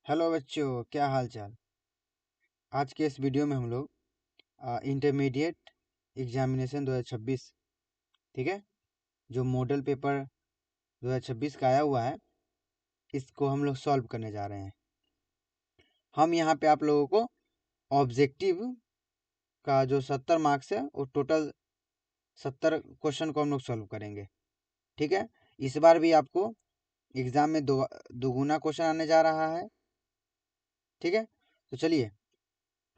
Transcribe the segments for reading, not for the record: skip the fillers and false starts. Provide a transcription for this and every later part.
Hello बच्चों, क्या हाल चाल। आज के इस वीडियो में हम लोग इंटरमीडिएट एग्जामिनेशन 2026, ठीक है, जो मॉडल पेपर 2026 का आया हुआ है, इसको हम लोग सॉल्व करने जा रहे हैं। हम यहाँ पे आप लोगों को ऑब्जेक्टिव का जो 70 मार्क्स है वो टोटल 70 क्वेश्चन को हम लोग सॉल्व करेंगे, ठीक है। इस बार भी आपको एग्जाम में दोगुना क्वेश्चन आने जा रहा है, ठीक है। तो चलिए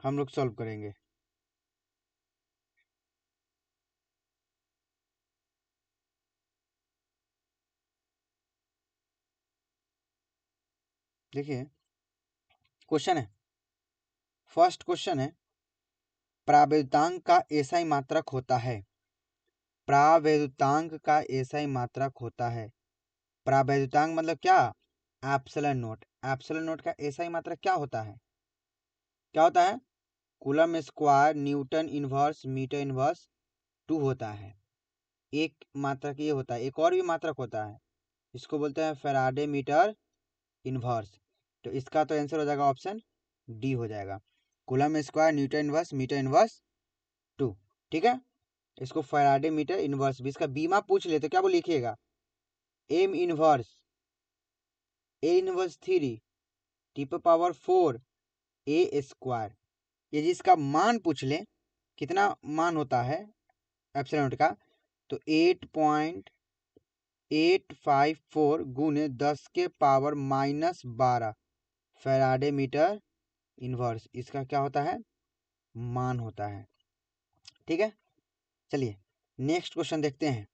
हम लोग सॉल्व करेंगे। देखिए क्वेश्चन है, फर्स्ट क्वेश्चन है, प्रावैधानिक का एसआई मात्रक होता है। प्रावैधानिक का एसआई मात्रक होता है। प्रावैधानिक मतलब क्या? Epsilon naught. एप्सिलॉन नोट का एसआई मात्रक क्या होता है? क्या होता है? Coulomb square newton inverse metre inverse 2 होता है। एक मात्रक ये होता है, एक और भी मात्रक होता है, इसको बोलते हैं फैराडे मीटर इनवर्स। तो इसका तो आंसर हो जाएगा ऑप्शन डी हो जाएगा, coulomb square newton inverse metre inverse 2, ठीक है। इसको फैराडे मीटर इनवर्स भी, इसका बीमा पूछ ले तो क्या बोल लिखिएगा? M inverse A inverse 3 T पर पावर 4 ए स्क्वायर। ये जिसका मान पूछ ले कितना मान होता है एप्सिलॉन नॉट का, तो 8.854 गुने 10 के पावर -12 फैराडे मीटर इनवर्स इसका क्या होता है? मान होता है, ठीक है। चलिए नेक्स्ट क्वेश्चन देखते हैं।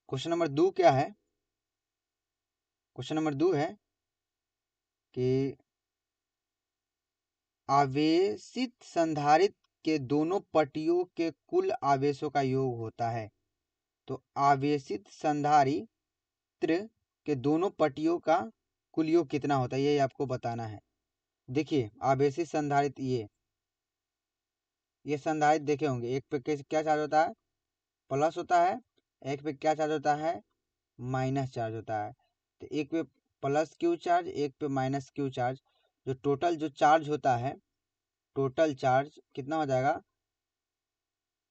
क्वेश्चन नंबर 2 क्या है? क्वेश्चन नंबर 2 है कि आवेशित संधारित्र के दोनों पट्टियों के कुल आवेशों का योग होता है। तो आवेशित संधारित्र के दोनों पट्टियों का कुल योग कितना होता है, ये आपको बताना है। देखिए आवेशित संधारित्र, ये संधारित्र देखे होंगे, एक पे क्या चार्ज होता है? प्लस होता है। एक पे क्या चार्ज होता है? माइनस चार्ज होता है। तो एक पे प्लस क्यू चार्ज, एक पे माइनस क्यू चार्ज, जो टोटल जो चार्ज होता है, टोटल चार्ज कितना हो जाएगा?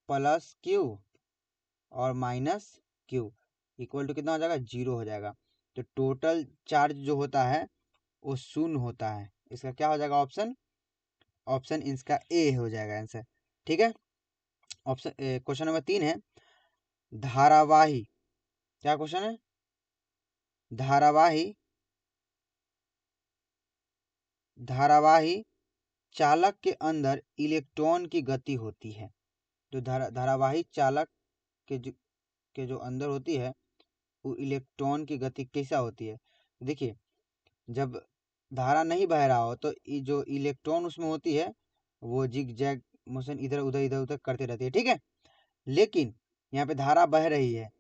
प्लस क्यू और माइनस क्यू इक्वल टू कितना हो जाएगा? 0 हो जाएगा। तो टोटल चार्ज जो होता है वो शून्य होता है। इसका क्या हो जाएगा? ऑप्शन ऑप्शन इसका ए हो जाएगा आंसर, ठीक है। ऑप्शन क्वेश्चन नंबर 3 है, धारावाही, क्या क्वेश्चन है? धारावाही धारावाही चालक के अंदर इलेक्ट्रॉन की गति होती है। जो धारावाही चालक के जो अंदर होती है वो इलेक्ट्रॉन की गति कैसा होती है? देखिए जब धारा नहीं बह रहा हो तो जो इलेक्ट्रॉन उसमें होती है वो जिग जैग मोशन इधर उधर करते रहती है, ठीक है। लेकिन यहाँ पे धारा बह रही है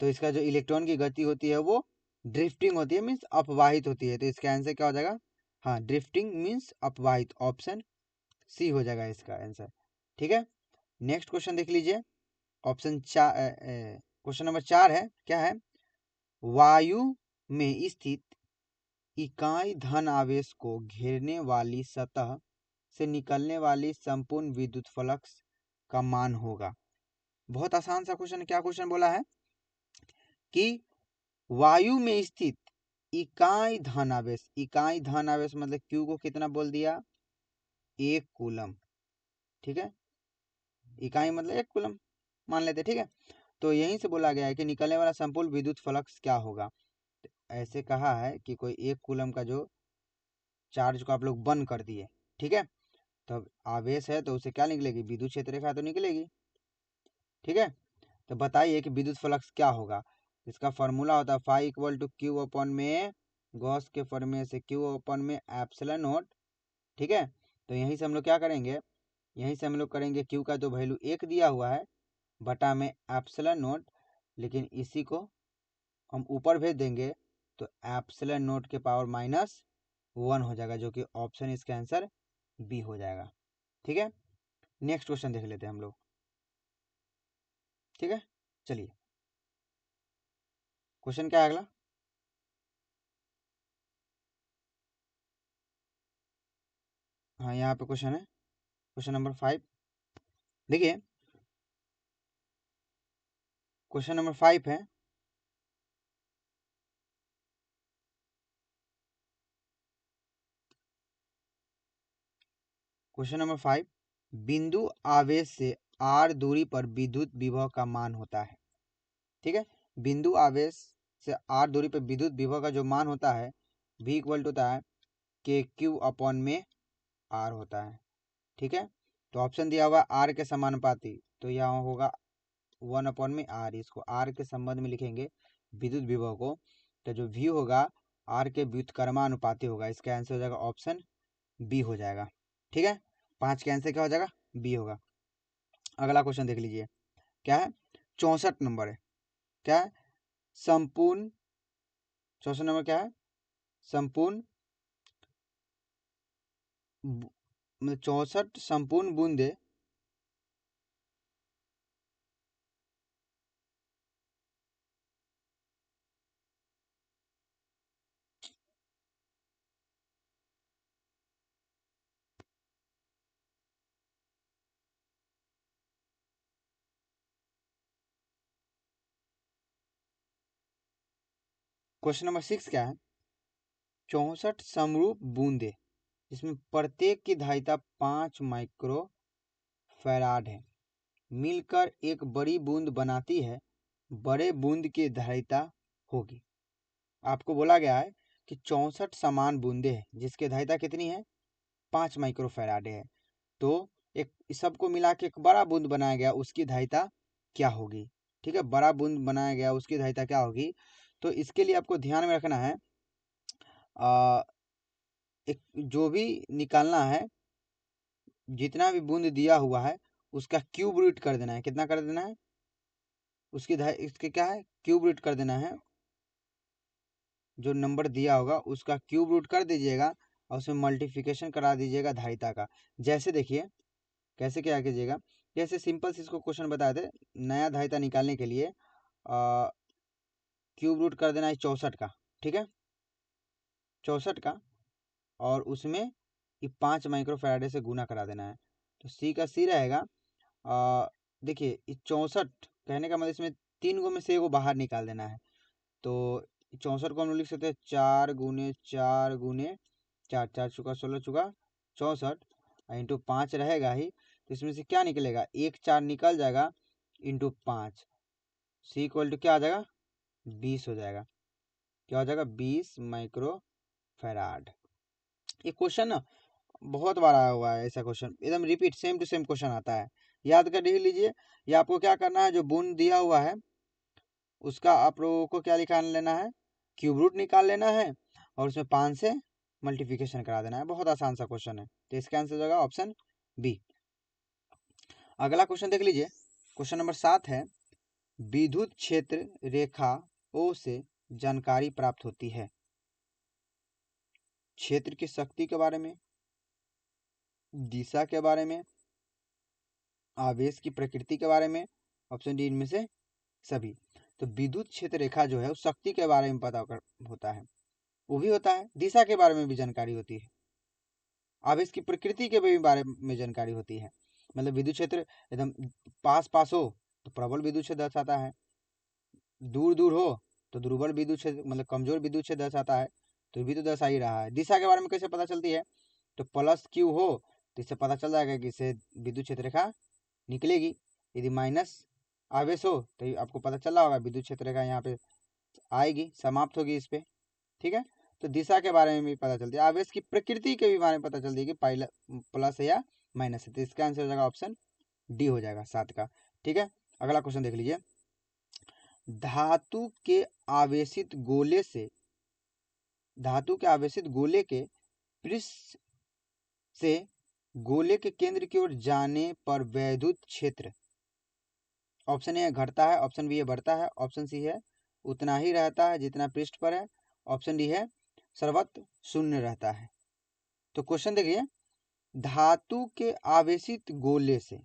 तो इसका जो इलेक्ट्रॉन की गति होती है वो ड्रिफ्टिंग होती है, मीन्स अपवाहित होती है। तो इसका आंसर क्या हो जाएगा? हाँ, ड्रिफ्टिंग मीन्स अपवाहित, ऑप्शन सी हो जाएगा इसका आंसर, ठीक है। नेक्स्ट क्वेश्चन देख लीजिए। ऑप्शन 4, क्वेश्चन नंबर 4 है, क्या है? वायु में स्थित इकाई धन आवेश को घेरने वाली सतह से निकलने वाली संपूर्ण विद्युत फ्लक्स का मान होगा। बहुत आसान सा क्वेश्चन। क्या क्वेश्चन बोला है कि वायु में स्थित इकाई धन आवेश, इकाई धन आवेश मतलब क्यू को कितना बोल दिया? 1 कूलम, ठीक है। इकाई मतलब 1 कूलम मान लेते, ठीक है। तो यहीं से बोला गया है कि निकलने वाला संपूर्ण विद्युत फ्लक्स क्या होगा। तो ऐसे कहा है कि कोई 1 कूलम का जो चार्ज को आप लोग बंद कर दिए, ठीक है। तो आवेश है तो उसे क्या निकलेगी? विद्युत क्षेत्र रेखा तो निकलेगी, ठीक है। तो बताइए कि विद्युत फ्लक्स क्या होगा। इसका फॉर्मूला होता है फाई इक्वल टू क्यू अपन में गॉस के फॉर्मूले से क्यू अपन में एप्सिलॉन नोट, ठीक है। तो यहीं से हम लोग क्या करेंगे? यहीं से हम लोग करेंगे क्यू का जो वैल्यू 1 दिया हुआ है बटा में एप्सिलॉन नोट, लेकिन इसी को हम ऊपर भेज देंगे तो एप्सिलॉन नोट के पावर -1 हो जाएगा, जो कि ऑप्शन इसका आंसर बी हो जाएगा, ठीक है। नेक्स्ट क्वेश्चन देख लेते हैं हम लोग, ठीक है। चलिए क्वेश्चन क्या है अगला? हाँ, यहाँ पे क्वेश्चन है, क्वेश्चन नंबर 5। देखिए क्वेश्चन नंबर 5 है, क्वेश्चन नंबर 5, बिंदु आवेश से r दूरी पर विद्युत विभव का मान होता है। ठीक है, बिंदु आवेश से r दूरी पर विद्युत विभव का जो मान होता है v इक्वल टू होता है के क्यू अपॉन में r होता है। ठीक है, तो ऑप्शन दिया हुआ r के समानुपाती, तो यहाँ होगा 1 अपॉन में r, इसको r के संबंध में लिखेंगे विद्युत विभव को, तो जो v होगा r के व्युत्क्रमानुपाती होगा। इसका आंसर हो जाएगा ऑप्शन बी हो जाएगा। ठीक है, 5 का आंसर क्या हो जाएगा, बी होगा। अगला क्वेश्चन देख लीजिए, क्या है, 64 नंबर है, क्या है, संपूर्ण 64 नंबर क्या है, संपूर्ण मतलब 64 संपूर्ण बूंदे क्वेश्चन नंबर 6 क्या है, 64 समरूप बूंदे जिसमें प्रत्येक की धारिता 5 माइक्रो फैराड है, मिलकर एक बड़ी बूंद बनाती है, बड़े बूंद की धारिता होगी। आपको बोला गया है कि 64 समान बूंदे हैं जिसकी धारिता कितनी है, 5 माइक्रो फैराडे है, तो एक सबको मिला के एक बड़ा बूंद बनाया गया, उसकी धारिता क्या होगी। ठीक है, बड़ा बूंद बनाया गया, उसकी धारिता क्या होगी। तो इसके लिए आपको ध्यान में रखना है, एक जो भी निकालना है, जितना भी बूंद दिया हुआ है उसका क्यूब रूट कर देना है। कितना कर देना है, उसकी इसके क्या है, क्यूब रूट कर देना है। जो नंबर दिया होगा उसका क्यूब रूट कर दीजिएगा और उसमें मल्टीप्लिकेशन करा दीजिएगा धारिता का। जैसे देखिए कैसे क्या कीजिएगा, जैसे सिंपल से इसको क्वेश्चन बताए थे, नया धारिता निकालने के लिए क्यूब रूट कर देना है 64 का। ठीक है, 64 का, और उसमें ये 5 माइक्रो फैराडे से गुना करा देना है, तो सी का सी रहेगा। देखिए 64 कहने का मतलब इसमें 3 गो में से 1 गो बाहर निकाल देना है, तो 64 को हम लोग लिख सकते हैं 4 गुने 4 गुने 4, 4 चुका 16 चुका 64 इंटू 5 रहेगा ही, तो इसमें से क्या निकलेगा, 1 4 निकल जाएगा इंटू 5, सी इक्वल टू क्या आ जाएगा, 20 हो जाएगा। क्या हो जाएगा, 20 माइक्रो फैराड। ये क्वेश्चन ना बहुत बार आया हुआ है, ऐसा क्वेश्चन एकदम repeat same to same question आता है, याद कर लीजिए। ये आपको क्या करना है, जो बूंद दिया हुआ है उसका आप लोगों को क्या निकाल लेना है, क्यूब रूट निकाल लेना है, और उसमें 5 से मल्टीप्लिकेशन करा देना है। बहुत आसान सा क्वेश्चन है, तो इसका आंसर हो जाएगा ऑप्शन बी। अगला क्वेश्चन देख लीजिए, क्वेश्चन नंबर 7 है, विद्युत क्षेत्र रेखा ओ से जानकारी प्राप्त होती है। क्षेत्र की शक्ति के बारे में, दिशा के बारे में, आवेश की प्रकृति के बारे में, ऑप्शन डी इनमें से सभी। तो विद्युत क्षेत्र रेखा जो है उस शक्ति के बारे में पता होता है, वो भी होता है, दिशा के बारे में भी जानकारी होती है, आवेश की प्रकृति के भी बारे में जानकारी होती है। मतलब विद्युत क्षेत्र एकदम पास पास हो तो प्रबल विद्युत क्षेत्र दर्शाता है, दूर दूर हो तो दुर्बल विद्युत क्षेत्र मतलब कमजोर विद्युत क्षेत्र दर्शाता है, तो भी तो दर्शा ही रहा है। दिशा के बारे में कैसे पता चलती है, तो प्लस क्यू हो तो इससे पता चल जाएगा कि इससे विद्युत क्षेत्र रेखा निकलेगी, यदि माइनस आवेश हो तो आपको पता चला होगा विद्युत क्षेत्र रेखा यहाँ पे आएगी, समाप्त होगी इस पे। ठीक है, तो दिशा के बारे में भी पता चलती है, आवेश की प्रकृति के भी बारे में पता चलती है कि प्लस है या माइनस है, तो इसका आंसर हो जाएगा ऑप्शन डी हो जाएगा 7 का। ठीक है, अगला क्वेश्चन देख लीजिए, धातु के आवेशित गोले से धातु के आवेशित गोले के पृष्ठ से गोले के केंद्र की ओर जाने पर वैद्युत क्षेत्र, ऑप्शन ए घटता है, ऑप्शन बी है बढ़ता है, ऑप्शन सी है उतना ही रहता है जितना पृष्ठ पर है, ऑप्शन डी है सर्वत्र शून्य रहता है। तो क्वेश्चन देखिए, धातु के आवेशित गोले से,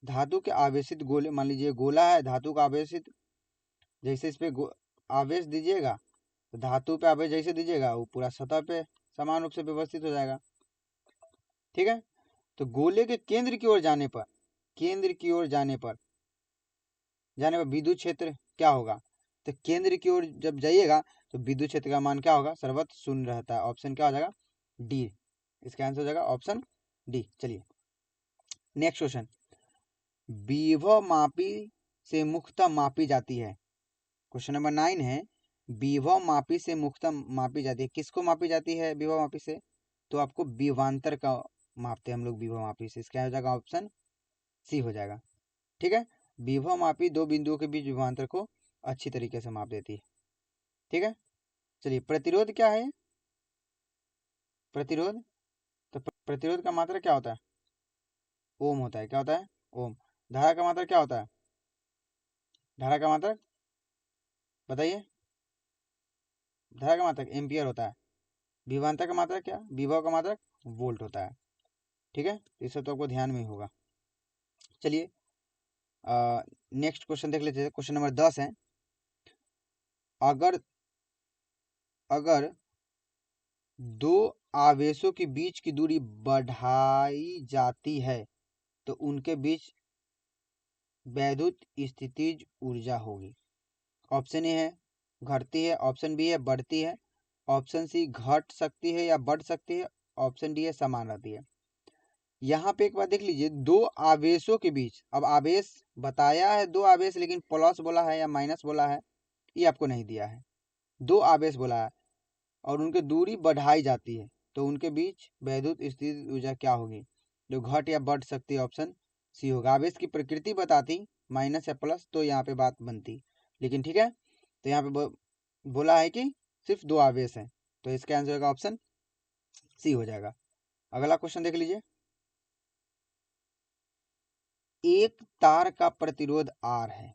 धातु के आवेशित गोले, मान लीजिए गोला है धातु का आवेशित, जैसे इस पे आवेश दीजिएगा तो धातु पे आवेश जैसे दीजिएगा वो पूरा सतह पे समान रूप से व्यवस्थित हो जाएगा। ठीक है। तो गोले के केंद्र की ओर जाने पर, केंद्र की ओर जाने पर विद्युत क्षेत्र क्या होगा? तो केंद्र की ओर जब जाइएगा तो विद्युत क्षेत्र का मान क्या होगा? सर्वत्र शून्य रहता है। ऑप्शन क्या हो जाएगा? डी। इसका आंसर हो जाएगा ऑप्शन डी। चलिए नेक्स्ट क्वेश्चन, विभव मापी से मुक्तता मापी जाती है। क्वेश्चन नंबर 9 है, विभव मापी से मुक्तता मापी जाती है। किसको मापी जाती है विभव मापी से? तो आपको विभवांतर का मापते हैं हम लोग विभव मापी से। इसका हो जाएगा ऑप्शन सी हो जाएगा। ठीक है, विभव मापी दो बिंदुओं के बीच विभवांतर को अच्छी तरीके से माप देती है। ठीक है, चलिए प्रतिरोध क्या है? प्रतिरोध, तो प्रतिरोध का मात्रा क्या होता है? ओम होता है। क्या होता है? ओम। धारा का मात्रा क्या होता है? धारा का मात्रा बताइए। धारा का मात्रक एम्पियर होता है। विभवांतर का मात्रक क्या? विभव का मात्रक वोल्ट होता है। ठीक है, इस सब तो आपको ध्यान में ही होगा। चलिए नेक्स्ट क्वेश्चन देख लेते हैं। क्वेश्चन नंबर 10 है, अगर अगर दो आवेशों के बीच की दूरी बढ़ाई जाती है तो उनके बीच वैद्युत स्थितिज ऊर्जा होगी। ऑप्शन ए है घटती है, ऑप्शन बी है बढ़ती है, ऑप्शन सी घट सकती है या बढ़ सकती है, ऑप्शन डी है समान रहती है। यहाँ पे एक बात देख लीजिए, दो आवेशों के बीच, अब आवेश बताया है दो आवेश, लेकिन प्लस बोला है या माइनस बोला है ये आपको नहीं दिया है। दो आवेश बोला है और उनकी दूरी बढ़ाई जाती है तो उनके बीच वैद्युत स्थिति ऊर्जा क्या होगी? जो घट या बढ़ सकती है, ऑप्शन सी होगा। आवेश की प्रकृति बताती माइनस या प्लस तो यहाँ पे बात बनती, लेकिन ठीक है, तो यहाँ पे बोला है कि सिर्फ दो आवेश हैं, तो इसका आंसर होगा ऑप्शन सी हो जाएगा। अगला क्वेश्चन देख लीजिए, एक तार का प्रतिरोध आर है,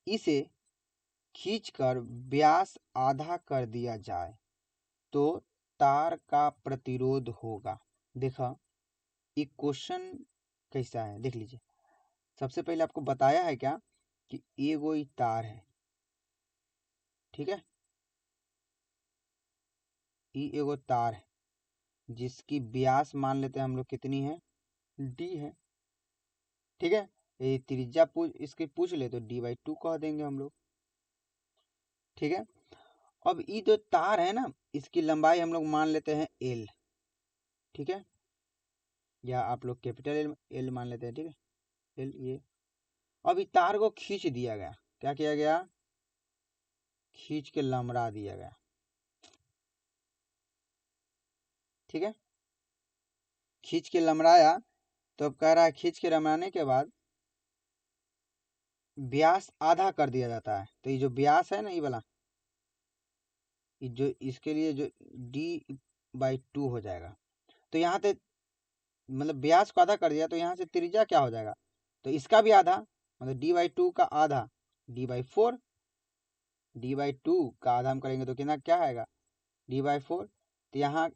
इसे खींचकर व्यास आधा कर दिया जाए तो तार का प्रतिरोध होगा। देखा ये क्वेश्चन कैसा है देख लीजिए। सबसे पहले आपको बताया है क्या कि एगो ही तार है। ठीक है, ये एगो तार है जिसकी व्यास मान लेते हैं हम लोग कितनी है? डी है। ठीक है, ये त्रिज्या इसकी पूछ ले तो d/2 कह देंगे हम लोग। ठीक है, अब ये जो तार है ना इसकी लंबाई हम लोग मान लेते हैं l। ठीक है, या आप लोग कैपिटल एल मान लेते हैं। ठीक है, एल ये। अब इस तार को खींच दिया गया, क्या किया गया? खींच के लमड़ा दिया गया। ठीक है, खींच के लमड़ाया तो अब कह रहा है खींच के लमड़ाने के बाद व्यास आधा कर दिया जाता है। तो ये जो व्यास है ना ये वाला, ये जो इसके लिए जो d/2 हो जाएगा। तो यहाँ पे मतलब व्यास को आधा कर दिया तो यहाँ से त्रिज्या क्या हो जाएगा? तो इसका भी आधा, मतलब d/2 का आधा d/4। d/2 का आधा हम करेंगे तो कितना क्या आएगा? d/4। तो यहाँ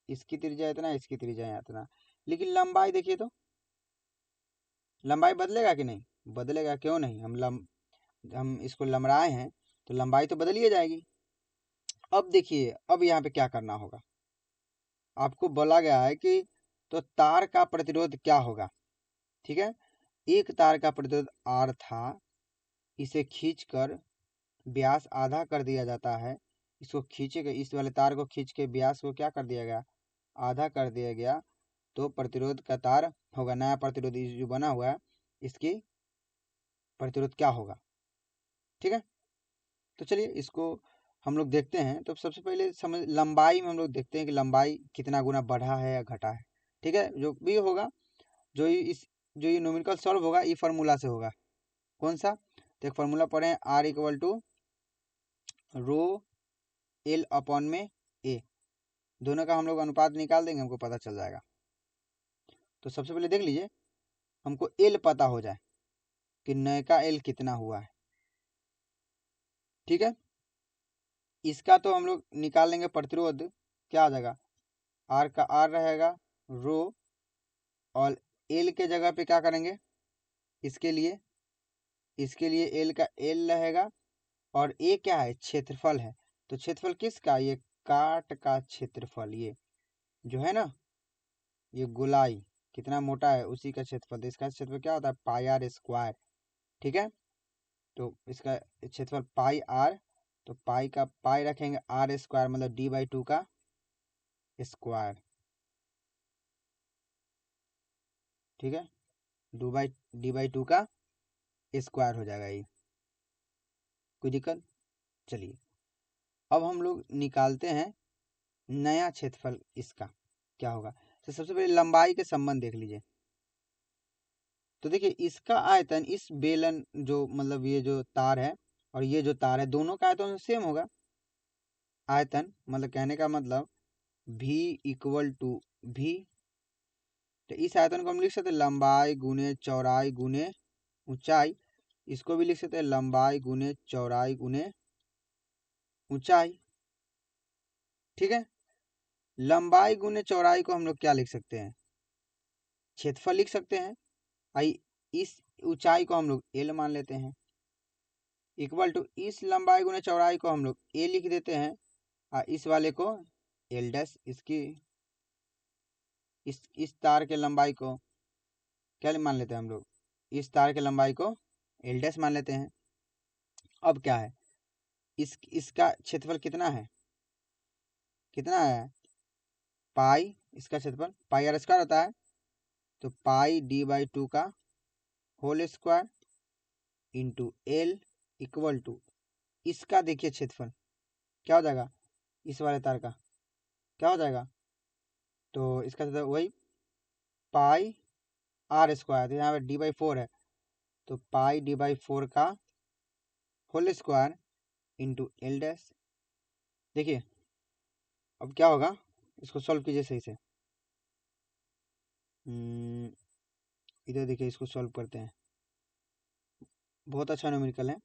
इसकी त्रिज्या इतना, इसकी त्रिज्या इतना, लेकिन लंबाई देखिए तो लंबाई बदलेगा कि नहीं? बदलेगा, क्यों नहीं? हम इसको लमड़ाए हैं तो लंबाई तो बदल ही जाएगी। अब देखिए, अब यहाँ पे क्या करना होगा, आपको बोला गया है कि तो तार का प्रतिरोध क्या होगा। ठीक है, एक तार का प्रतिरोध R था, इसे खींचकर व्यास आधा कर दिया जाता है। इसको खींचे गए, इस वाले तार को खींच के व्यास को क्या कर दिया गया? आधा कर दिया गया, तो प्रतिरोध का तार होगा। नया प्रतिरोध जो बना हुआ है इसकी प्रतिरोध क्या होगा? ठीक है, तो चलिए इसको हम लोग देखते हैं। तो सबसे पहले समझ लंबाई में हम लोग देखते हैं कि लंबाई कितना गुना बढ़ा है या घटा है। ठीक है, जो भी होगा, जो ये न्यूमेरिकल सॉल्व होगा ये फार्मूला से होगा। कौन सा? तो एक फार्मूला पढ़े हैं, R = ρl/a। दोनों का हम लोग अनुपात निकाल देंगे, हमको पता चल जाएगा। तो सबसे पहले देख लीजिए, हमको एल पता हो जाए कि नए का एल कितना हुआ है। ठीक है, इसका तो हम लोग निकाल लेंगे प्रतिरोध, क्या आ जाएगा? आर का आर रहेगा, रो, और एल के जगह पे क्या करेंगे? इसके लिए एल का एल रहेगा, और ए क्या है? क्षेत्रफल है। तो क्षेत्रफल किसका? ये काट का क्षेत्रफल, ये जो है ना ये गोलाई कितना मोटा है उसी का क्षेत्रफल। तो इसका क्षेत्रफल क्या होता है, पाई आर स्क्वायर। ठीक है, तो इसका क्षेत्रफल पाई आर, तो पाई का पाई रखेंगे, आर स्क्वायर मतलब d/2 का स्क्वायर। ठीक है, d/2 का स्क्वायर हो जाएगा ये। कोई दिक्कत? चलिए अब हम लोग निकालते हैं नया क्षेत्रफल इसका क्या होगा। तो सबसे पहले लंबाई के संबंध देख लीजिए। तो देखिए इसका आयतन इस बेलन जो मतलब ये जो तार है और ये जो तार है दोनों का आयतन सेम होगा। आयतन मतलब कहने का मतलब v इक्वल टू v। तो इस आयतन को हम लिख सकते हैं लंबाई गुने चौड़ाई गुने ऊंचाई। इसको भी लिख सकते हैं लंबाई गुने चौड़ाई गुने ऊंचाई। ठीक है, लंबाई गुने चौड़ाई को हम लोग क्या लिख सकते हैं, क्षेत्रफल लिख सकते हैं। आई इस ऊंचाई को हम लोग एल मान लेते हैं, इक्वल टू इस लंबाई गुने चौड़ाई को हम लोग ए लिख देते हैं और इस वाले को एल डैश। इसकी इस तार के लंबाई को क्या मान लेते हैं हम लोग, इस तार के लंबाई को एल डैश मान लेते हैं। अब क्या है, इसका क्षेत्रफल कितना है, कितना है पाई, इसका क्षेत्रफल पाई आर स्क्वायर होता है। तो पाई d/2 का whole square into l equal to इसका देखिए क्षेत्रफल क्या हो जाएगा, इस वाले तार का क्या हो जाएगा, तो इसका क्षेत्रफल वही पाई आर स्क्वायर। तो यहाँ पे d/4 है, तो पाई d/4 का whole square into l dash. देखिए अब क्या होगा, इसको सॉल्व कीजिए सही से। इधर देखिए इसको सॉल्व करते हैं, बहुत अच्छा न्यूमेरिकल है।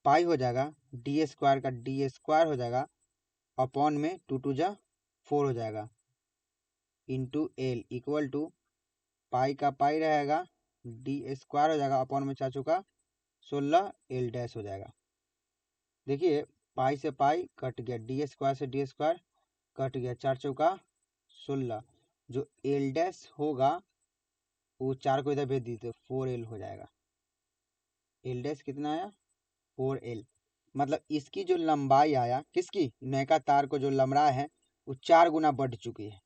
पाई हो जाएगा डी स्क्वायर का डी स्क्वायर हो जाएगा अपॉन में 2 जा 4 हो जाएगा इंटू एल इक्वल टू पाई का पाई रहेगा, डी स्क्वायर हो जाएगा अपॉन में 4 का 16 एल डैश हो जाएगा। देखिए पाई से पाई कट गया, डी स्क्वायर से डी स्क्वायर कट गया, 4 चौका 16। जो एल डैश होगा वो 4 को इधर भेज दीजिए, 4L हो जाएगा। एल डैश कितना आया, 4L। मतलब इसकी जो लंबाई आया, किसकी, नैका तार को जो लंबाई है वो 4 गुना बढ़ चुकी है।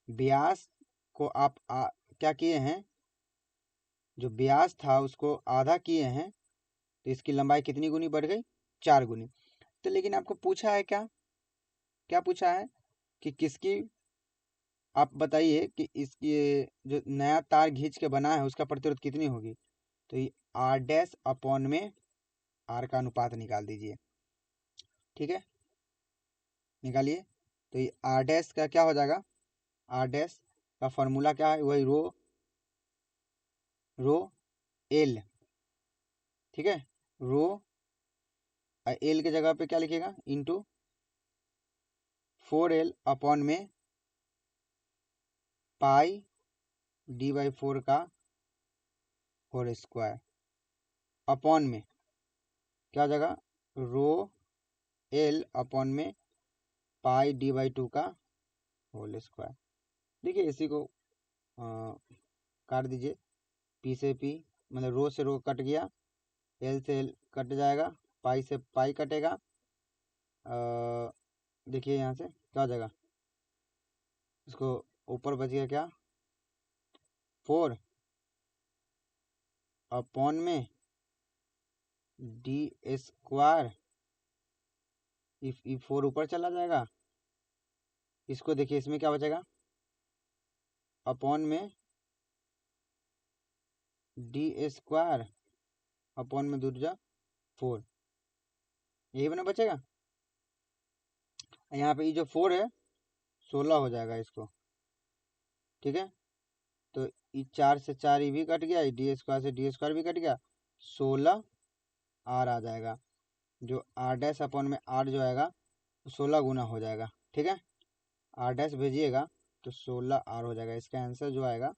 व्यास को आप क्या किए हैं, जो व्यास था उसको आधा किए हैं, तो इसकी लंबाई कितनी गुनी बढ़ गई, 4 गुनी। तो लेकिन आपको पूछा है क्या, क्या पूछा है कि किसकी, आप बताइए कि इसकी जो नया तार घींच के बना है उसका प्रतिरोध कितनी होगी। तो ये आर डैश अपॉन में आर का अनुपात निकाल दीजिए। ठीक है, निकालिए। तो ये आर डैश का क्या हो जाएगा, आर डैश का फॉर्मूला क्या है, वही रो एल। ठीक है, रो एल के जगह पे क्या लिखेगा, इंटू 4L अपॉन में पाई d/4 का होल स्क्वायर अपॉन में क्या हो जाएगा, रो एल अपॉन में पाई d/2 का होल स्क्वायर। देखिए इसी को काट दीजिए, पी से पी मतलब रो से रो कट गया, एल से एल कट जाएगा, पाई से पाई कटेगा। देखिए यहाँ से क्या हो जाएगा, इसको ऊपर बच गया क्या, 4 अपॉन में डी स्क्वायर, इफ 4 ऊपर चला जाएगा, इसको देखिए इसमें क्या बचेगा, अपॉन में डी स्क्वायर अपॉन में 2 जा 4, यही बना बचेगा। यहाँ पे ये जो 4 है 16 हो जाएगा इसको। ठीक है, तो ये 4 से 4 ये भी कट गया, डी स्क्वायर से डी स्क्वायर भी कट गया, 16 आर आ जाएगा। जो आर डैश अपॉन में आर जो आएगा 16 गुना हो जाएगा। ठीक है, आर डैश भेजिएगा तो 16 आर हो जाएगा। इसका आंसर जो आएगा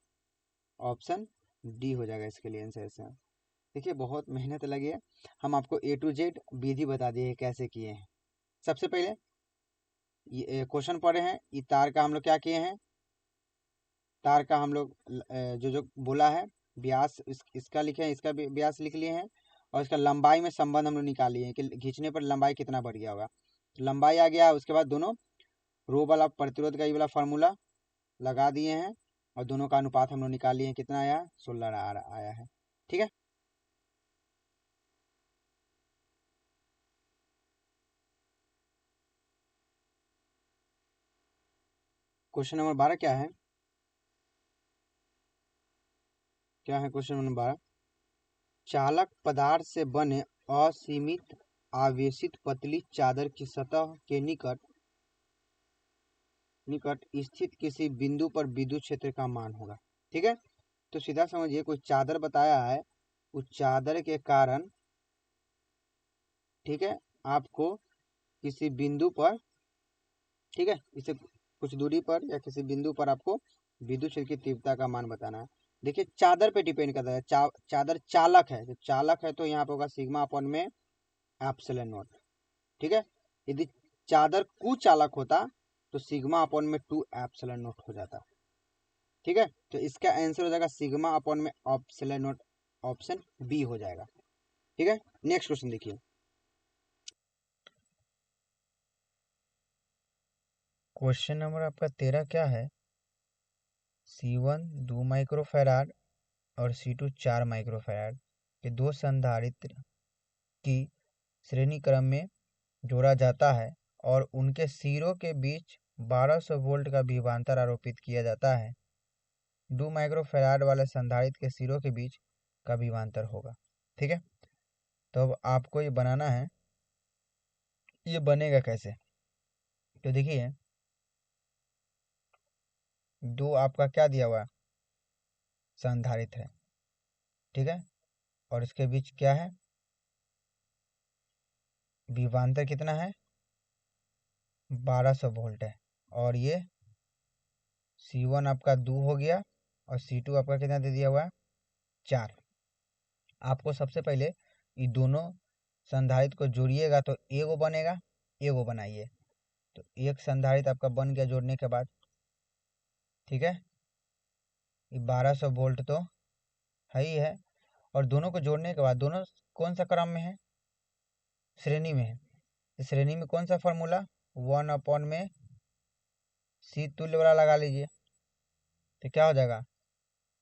ऑप्शन डी हो जाएगा इसके लिए आंसर से। देखिए बहुत मेहनत लगी है, हम आपको A to Z विधि बता दिए कैसे किए हैं। सबसे पहले ये क्वेश्चन पढ़े हैं, ये तार का हम लोग क्या किए हैं, तार का हम लोग जो जो बोला है व्यास इसका लिखे हैं, इसका भी व्यास लिख लिए हैं, और इसका लंबाई में संबंध हम लोग निकाल लिए हैं कि खींचने पर लंबाई कितना बढ़ गया होगा। तो लंबाई आ गया, उसके बाद दोनों रो वाला प्रतिरोध का ये वाला फार्मूला लगा दिए हैं, और दोनों का अनुपात हम लोग निकाल लिए हैं, कितना आया, 16 आया है। ठीक है, क्वेश्चन नंबर 12 क्या है, क्या है क्वेश्चन नंबर 12? चालक पदार्थ से बने असीमित आवेशित पतली चादर की सतह के निकट निकट स्थित किसी बिंदु पर विद्युत क्षेत्र का मान होगा। ठीक है, तो सीधा समझिए, कोई चादर बताया है, उस चादर के कारण, ठीक है, आपको किसी बिंदु पर, ठीक है, इसे कुछ दूरी पर या किसी बिंदु पर आपको विद्युत क्षेत्र की तीव्रता का मान बताना है। देखिए चादर पे डिपेंड करता है, चादर चालक है, तो चालक है तो यहाँ पे होगा सिग्मा अपॉन में एप्सिलॉन नॉट। ठीक है, यदि चादर कुचालक होता तो सिग्मा अपॉन में 2 एप्सिलॉन नॉट हो जाता। ठीक है, तो इसका आंसर हो जाएगा सिग्मा अपॉन में एप्सिलॉन नॉट, ऑप्शन बी हो जाएगा। ठीक है, नेक्स्ट क्वेश्चन देखिए, क्वेश्चन नंबर आपका 13 क्या है, C1 2 माइक्रोफैराड और C2 4 माइक्रोफैराड के दो संधारित्र की श्रेणी क्रम में जोड़ा जाता है और उनके सिरों के बीच 1200 वोल्ट का विभवांतर आरोपित किया जाता है। 2 माइक्रोफैराड वाले संधारित्र के सिरों के बीच का विभवांतर होगा। ठीक है, तो अब आपको ये बनाना है, ये बनेगा कैसे, तो देखिए, दो आपका क्या दिया हुआ है, संधारित्र है। ठीक है, और इसके बीच क्या है, विभवांतर कितना है, 1200 वोल्ट है, और ये C1 आपका 2 हो गया और C2 आपका कितना दे दिया हुआ है, 4। आपको सबसे पहले ये दोनों संधारित्र को जोड़िएगा तो एगो बनेगा, एगो बनाइए, तो एक संधारित्र आपका बन गया जोड़ने के बाद। ठीक है, ये 1200 वोल्ट तो है ही है, और दोनों को जोड़ने के बाद दोनों कौन सा क्रम में है, श्रेणी में है। इस श्रेणी में कौन सा फॉर्मूला, 1 अपॉन में सी तुल्य वाला लगा लीजिए, तो क्या हो जाएगा,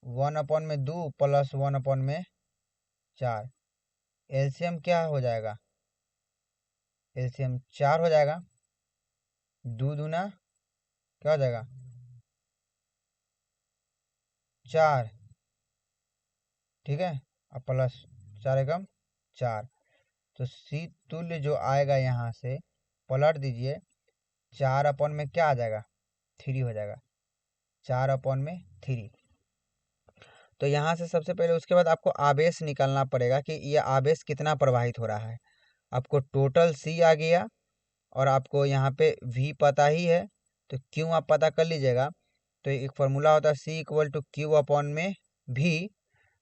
1 अपॉन में 2 प्लस 1 अपॉन में 4, एलसीएम क्या हो जाएगा, एलसीएम 4 हो जाएगा, 2 दूना क्या हो जाएगा, 4। ठीक है, अब प्लस 4 एकम 4, तो सी तुल्य जो आएगा यहाँ से पलट दीजिए, 4 अपॉन में क्या आ जाएगा, 3 हो जाएगा, 4 अपॉन में 3। तो यहाँ से सबसे पहले उसके बाद आपको आवेश निकालना पड़ेगा कि ये आवेश कितना प्रवाहित हो रहा है। आपको टोटल सी आ गया, और आपको यहाँ पे V पता ही है, तो Q आप पता कर लीजिएगा। तो एक फार्मूला होता है C equal to Q upon में V,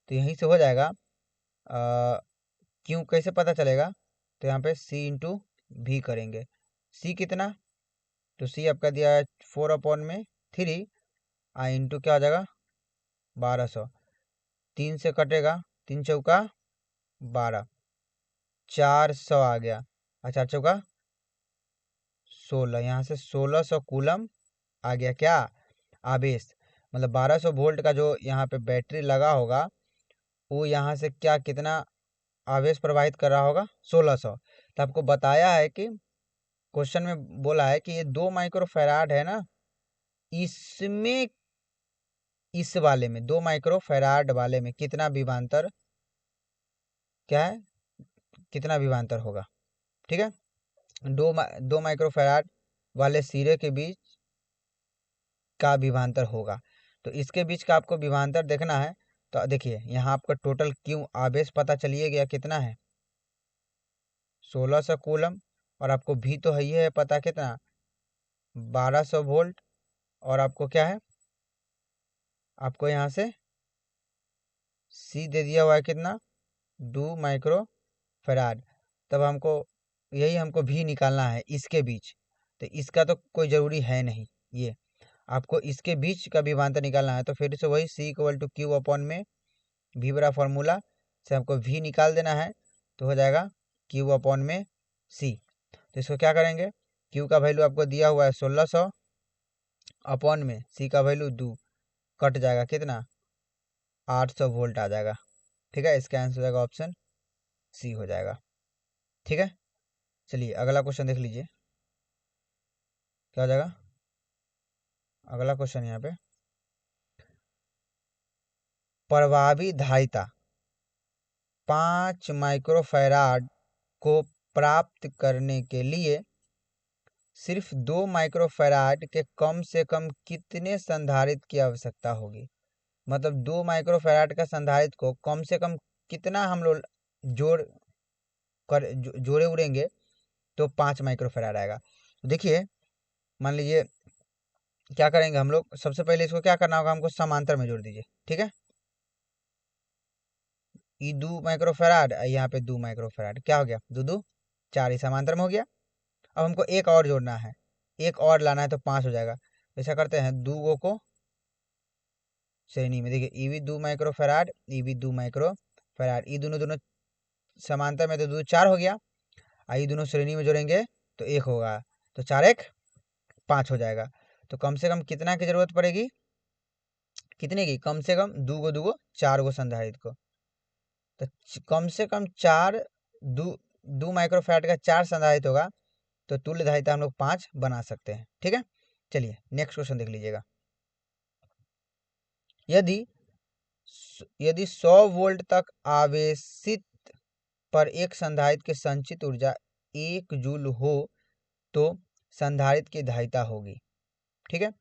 तो यहीं से हो जाएगा। Q कैसे पता चलेगा, तो यहाँ पे C इंटू V करेंगे, C कितना, तो C आपका दिया है 4 अपॉन में 3, इंटू क्या हो जाएगा, 1200, 3 से कटेगा, 3 चौका 12, 400 आ गया, और 4 चौका 16, यहाँ से 1600 कूलम आ गया क्या, आवेश। मतलब 1200 वोल्ट का जो यहाँ पे बैटरी लगा होगा, वो यहाँ से क्या कितना आवेश प्रवाहित कर रहा होगा, 1600। तो आपको बताया है कि क्वेश्चन में बोला है कि ये 2 माइक्रोफैराड है ना, इसमें इस वाले में 2 माइक्रोफैराड वाले में कितना विभवांतर, क्या है, कितना विभवांतर होगा। ठीक है, 2 माइक्रोफैराड वाले सिरे के बीच का विभवांतर होगा, तो इसके बीच का आपको विभवांतर देखना है। तो देखिए यहाँ आपका टोटल क्यू आवेश पता चलिए गया कितना है, 1600 कूलम, और आपको भी तो है ही है पता कितना, 1200 वोल्ट, और आपको क्या है, आपको यहाँ से सी दे दिया हुआ है कितना, 2 माइक्रो फैराड। तब हमको यही हमको भी निकालना है इसके बीच, तो इसका तो कोई ज़रूरी है नहीं। ये आपको इसके बीच का विभवांतर निकालना है, तो फिर से वही C equal to Q upon में V बड़ा फॉर्मूला से हमको V निकाल देना है, तो हो जाएगा क्यू अपॉन में C। तो इसको क्या करेंगे, क्यू का वैल्यू आपको दिया हुआ है 1600 अपॉन में C का वैल्यू 2, कट जाएगा कितना 800 वोल्ट आ जाएगा। ठीक है, इसका आंसर हो जाएगा ऑप्शन सी हो जाएगा। ठीक है, चलिए अगला क्वेश्चन देख लीजिए क्या हो जाएगा। अगला क्वेश्चन यहाँ पे, प्रभावी धारिता 5 माइक्रोफैराड को प्राप्त करने के लिए सिर्फ 2 माइक्रोफैराड के कम से कम कितने संधारित्र की आवश्यकता होगी। मतलब 2 माइक्रोफैराड का संधारित्र को कम से कम कितना हम लोग जोड़े उड़ेंगे तो 5 माइक्रोफैराड आएगा। तो देखिए मान लीजिए क्या करेंगे हम लोग, सबसे पहले इसको क्या करना होगा, हमको समांतर में जोड़ दीजिए। ठीक है, ये 2 माइक्रोफैराड, यहाँ पे 2 माइक्रोफैराड, क्या हो गया 2 2 4, ही समांतर में हो गया। अब हमको एक और जोड़ना है, एक और लाना है तो 5 हो जाएगा। ऐसा करते हैं 2 को श्रेणी में, देखिए ई भी 2 माइक्रोफैराड, ई भी 2 माइक्रोफैराड, ये दोनों दोनों समांतर में तो 2 4 हो गया, ये दोनों श्रेणी में जोड़ेंगे तो 1 होगा, तो 4 1 5 हो जाएगा। तो कम से कम कितना की जरूरत पड़ेगी, कितने की, कम से कम 2 4 गो संधारित्र को। तो कम से कम 2 माइक्रोफैराड का 4 संधारित्र होगा, तो तुल्य धारिता हम लोग 5 बना सकते हैं। ठीक है, चलिए नेक्स्ट क्वेश्चन देख लीजिएगा। यदि 100 वोल्ट तक आवेशित पर एक संधारित्र की संचित ऊर्जा 1 जूल हो तो संधारित्र की धारिता होगी। ठीक है,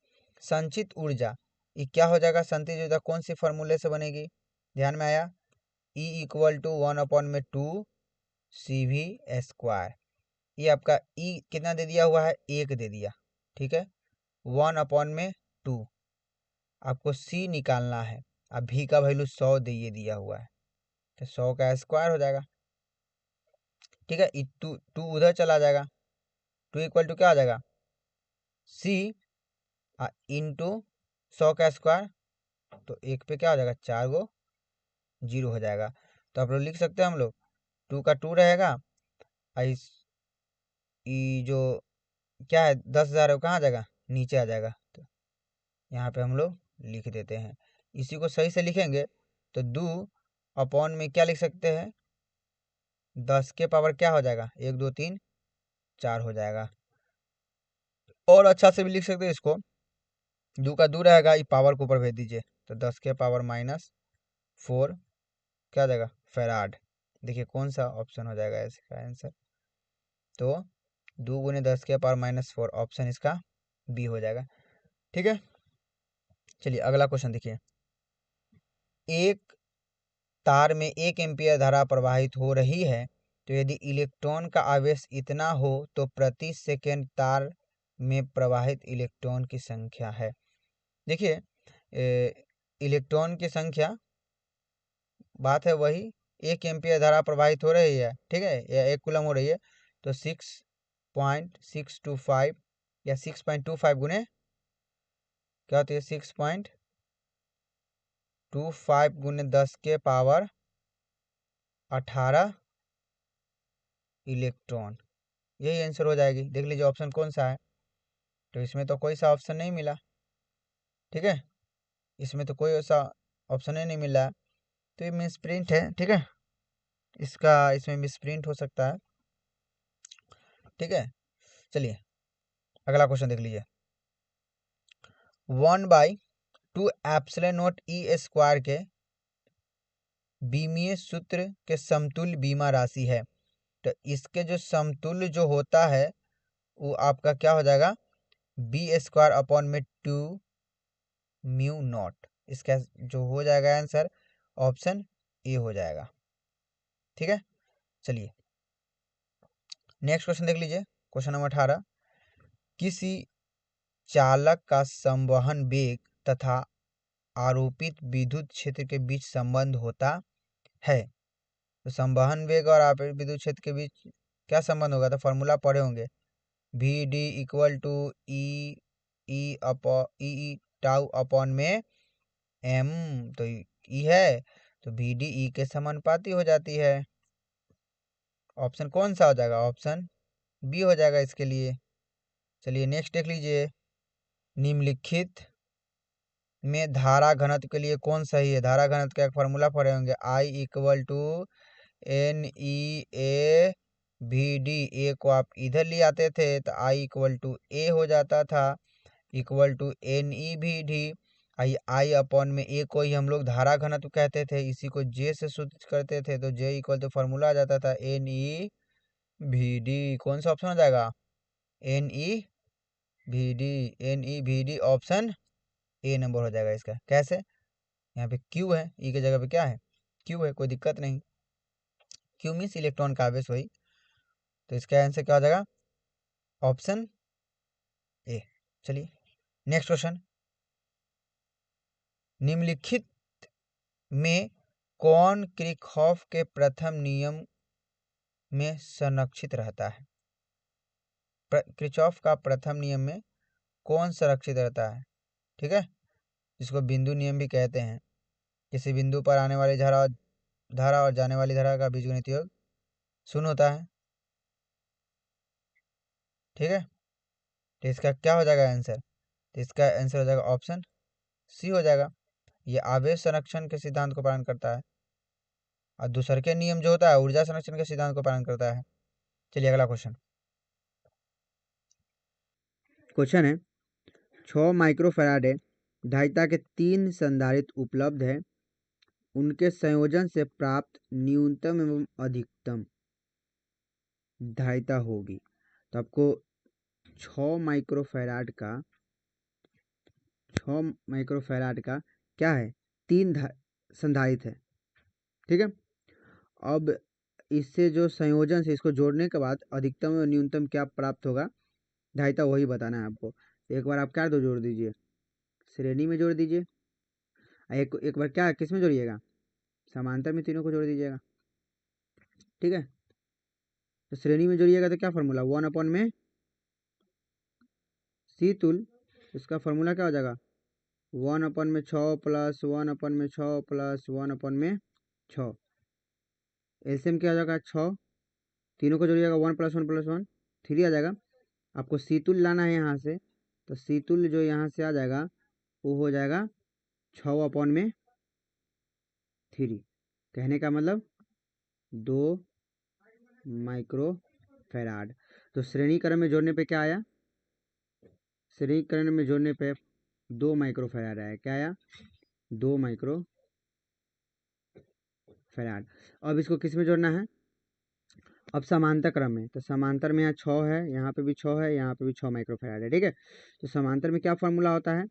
संचित ऊर्जा ये क्या हो जाएगा, संचित ऊर्जा कौन सी फॉर्मूले से बनेगी, ध्यान में आया, E equal to 1/2 CV square. ये आपका E कितना दे दिया हुआ है, 1 दे दिया। ठीक है, 1/2 आपको C निकालना है, अब V का वैल्यू 100 ये दिया हुआ है, तो 100 का स्क्वायर हो जाएगा। ठीक है, टू उधर चला जाएगा, 2 इक्वल टू क्या हो जाएगा C इंटू 100 का स्क्वायर, तो 1 पे क्या हो जाएगा 4 गो 0 हो जाएगा। तो आप लोग लिख सकते हैं, हम लोग 2 का 2 रहेगा, जो क्या है 10,000 है वो कहाँ आ जाएगा, नीचे आ जाएगा। तो यहाँ पे हम लोग लिख देते हैं, इसी को सही से लिखेंगे तो 2 अपॉन में क्या लिख सकते हैं, 10 के पावर क्या हो जाएगा 1 2 3 4 हो जाएगा। और अच्छा से भी लिख सकते हैं इसको, 2 का 2 रहेगा, ये पावर को ऊपर भेज दीजिए, तो 10 के पावर -4 क्या हो जाएगा फैराड। देखिए कौन सा ऑप्शन हो जाएगा इसका आंसर, तो 2 गुने 10 के पावर -4 ऑप्शन इसका बी हो जाएगा। ठीक है, चलिए अगला क्वेश्चन देखिए। एक तार में 1 एम्पीयर धारा प्रवाहित हो रही है, तो यदि इलेक्ट्रॉन का आवेश इतना हो तो प्रति सेकेंड तार में प्रवाहित इलेक्ट्रॉन की संख्या है। देखिए इलेक्ट्रॉन की संख्या, बात है वही, 1 एम्पीयर धारा प्रवाहित हो रही है, ठीक है, या 1 कूलम हो रही है, तो 6.625 या 6.25 गुने क्या होती है 6.25 गुने 10 के पावर 18 इलेक्ट्रॉन, यही आंसर हो जाएगी। देख लीजिए ऑप्शन कौन सा है, तो इसमें तो कोई सा ऑप्शन नहीं मिला। ठीक है, इसमें तो कोई ऐसा ऑप्शन ही नहीं मिला है, तो ये मिसप्रिंट है। ठीक है, इसमें मिसप्रिंट हो सकता है। ठीक है, चलिए अगला क्वेश्चन देख लीजिए। 1/2 एप्सिलॉन नॉट ई स्क्वायर के बीमीय सूत्र के समतुल्य बीमा राशि है, तो इसके जो समतुल्य जो होता है वो आपका क्या हो जाएगा, B² अपॉन में 2 म्यू नॉट, इसका जो हो जाएगा आंसर ऑप्शन ए हो जाएगा। ठीक है, चलिए नेक्स्ट क्वेश्चन देख लीजिए, क्वेश्चन नंबर 18। किसी चालक का संवहन वेग तथा आरोपित विद्युत क्षेत्र के बीच संबंध होता है, तो संवहन वेग और आरोपित विद्युत क्षेत्र के बीच क्या संबंध होगा, तो फॉर्मूला पढ़े होंगे, v d equal to e E tau upon में एम, तो ई है तो वी डी ई के समानुपाती हो जाती है। ऑप्शन कौन सा हो जाएगा? ऑप्शन बी हो जाएगा इसके लिए। चलिए नेक्स्ट देख लीजिए, निम्नलिखित में धारा घनत्व के लिए कौन सही है? धारा घनत्व का एक फॉर्मूला पढ़े होंगे, I equal to N E A V D. A को आप इधर ले आते थे तो आई इक्वल टू ए हो जाता था, equal to N e v d. I upon में ए को ही हम लोग धारा घनत्व कहते थे, इसी को जे से सूचित करते थे, तो जे इक्वल टू फॉर्मूला आ जाता था एन ई वी डी। कौन सा ऑप्शन हो जाएगा? N e v d. N e v d option A number हो जाएगा इसका। कैसे? यहाँ पे क्यू है, ई की जगह पे क्या है? क्यू है, कोई दिक्कत नहीं। क्यू मीन्स इलेक्ट्रॉन का आवेश वही, तो इसका आंसर क्या हो जाएगा? Option A. चलिए नेक्स्ट क्वेश्चन, निम्नलिखित में कौन किरचॉफ के प्रथम नियम में संरक्षित रहता है? किरचॉफ का प्रथम नियम में कौन संरक्षित रहता है? ठीक है, जिसको बिंदु नियम भी कहते हैं। किसी बिंदु पर आने वाली धारा और जाने वाली धारा का बीजगणित योग शून्य होता है। ठीक है, तो इसका क्या हो जाएगा आंसर? तो इसका आंसर हो जाएगा ऑप्शन सी हो जाएगा। ये आवेश संरक्षण के सिद्धांत को पालन करता है, और दूसर के नियम जो होता है ऊर्जा संरक्षण के सिद्धांत को पालन करता है। चलिए अगला क्वेश्चन है, 6 माइक्रोफैराड धारिता के 3 संधारित्र उपलब्ध है, उनके संयोजन से प्राप्त न्यूनतम एवं अधिकतम धारिता होगी। तो आपको 6 माइक्रोफैराड का क्या है? 3 संधारित्र है। ठीक है, अब इससे जो संयोजन से इसको जोड़ने के बाद अधिकतम और न्यूनतम क्या प्राप्त होगा, धारिता वही बताना है आपको। एक बार आप क्या दो जोड़ दीजिए, श्रेणी में जोड़ दीजिए। एक बार क्या किस में जोड़िएगा? समांतर में तीनों को जोड़ दीजिएगा। ठीक है, तो श्रेणी में जोड़िएगा तो क्या फॉर्मूला? 1 अपॉन में सी तुल, इसका फॉर्मूला क्या हो जाएगा? 1 अपॉन में 6 प्लस 1 अपॉन में 6 प्लस 1 अपॉन में 6। एलसीएम क्या हो जाएगा? 6, तीनों को जोड़िएगा 1 प्लस 1 प्लस 1 3 आ जाएगा। आपको सीतुल लाना है यहाँ से, तो सीतुल जो यहाँ से आ जाएगा वो हो जाएगा 6 अपॉन में 3। कहने का मतलब 2 माइक्रोफैराड। तो श्रेणीकरण में जोड़ने पे क्या आया? श्रेणीकरण में जोड़ने पे 2 माइक्रोफैराड आया। क्या आया? 2 माइक्रोफैराड। अब इसको किस में जोड़ना है? अब समांतर क्रम में, तो समांतर में यहाँ 6 है, यहाँ पे भी 6 है, यहाँ पे भी 6 माइक्रोफैराड है। ठीक है, तो समांतर में क्या फॉर्मूला होता है?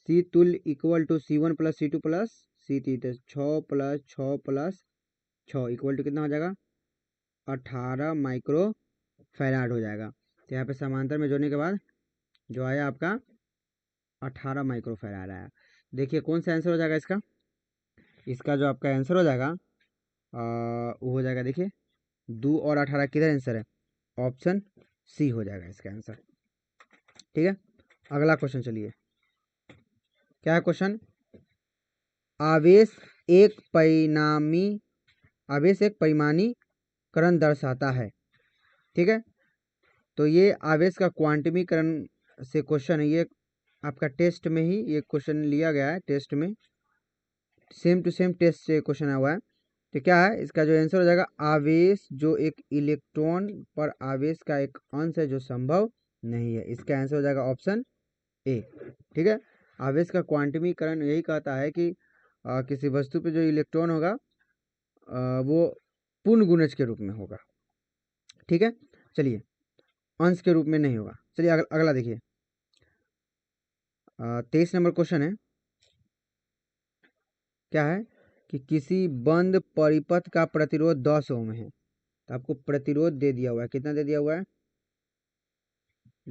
सी तुल्य equal to C1 plus C2 plus C3। तो 6 प्लस 6 प्लस 6 इक्वल टू कितना हो जाएगा? 18 माइक्रोफैराड हो जाएगा। तो यहाँ पे समांतर में जोड़ने के बाद जो आया आपका 18 माइक्रोफैराड आया। देखिए कौन सा आंसर हो जाएगा इसका? इसका जो आपका आंसर हो जाएगा वो हो जाएगा, देखिए 2 और 18 किधर आंसर है? ऑप्शन सी हो जाएगा इसका आंसर। ठीक है, अगला क्वेश्चन चलिए, क्या है क्वेश्चन? आवेश एक परिमाणीकरण दर्शाता है। ठीक है, तो ये आवेश का क्वांटमीकरण से क्वेश्चन है। ये आपका टेस्ट में ही ये क्वेश्चन लिया गया है, टेस्ट में सेम टू सेम टेस्ट से क्वेश्चन आया हुआ है। तो क्या है इसका जो आंसर हो जाएगा? आवेश जो एक इलेक्ट्रॉन पर आवेश का एक अंश है जो संभव नहीं है। इसका आंसर हो जाएगा ऑप्शन ए। ठीक है, आवेश का क्वांटमीकरण यही कहता है कि किसी वस्तु पे जो इलेक्ट्रॉन होगा वो पूर्ण गुणज के रूप में होगा। ठीक है, चलिए अंश के रूप में नहीं होगा। चलिए अगला देखिए, 23 नंबर क्वेश्चन है, क्या है कि किसी बंद परिपथ का प्रतिरोध 10 ओम है। तो आपको प्रतिरोध दे दिया हुआ है, कितना दे दिया हुआ है?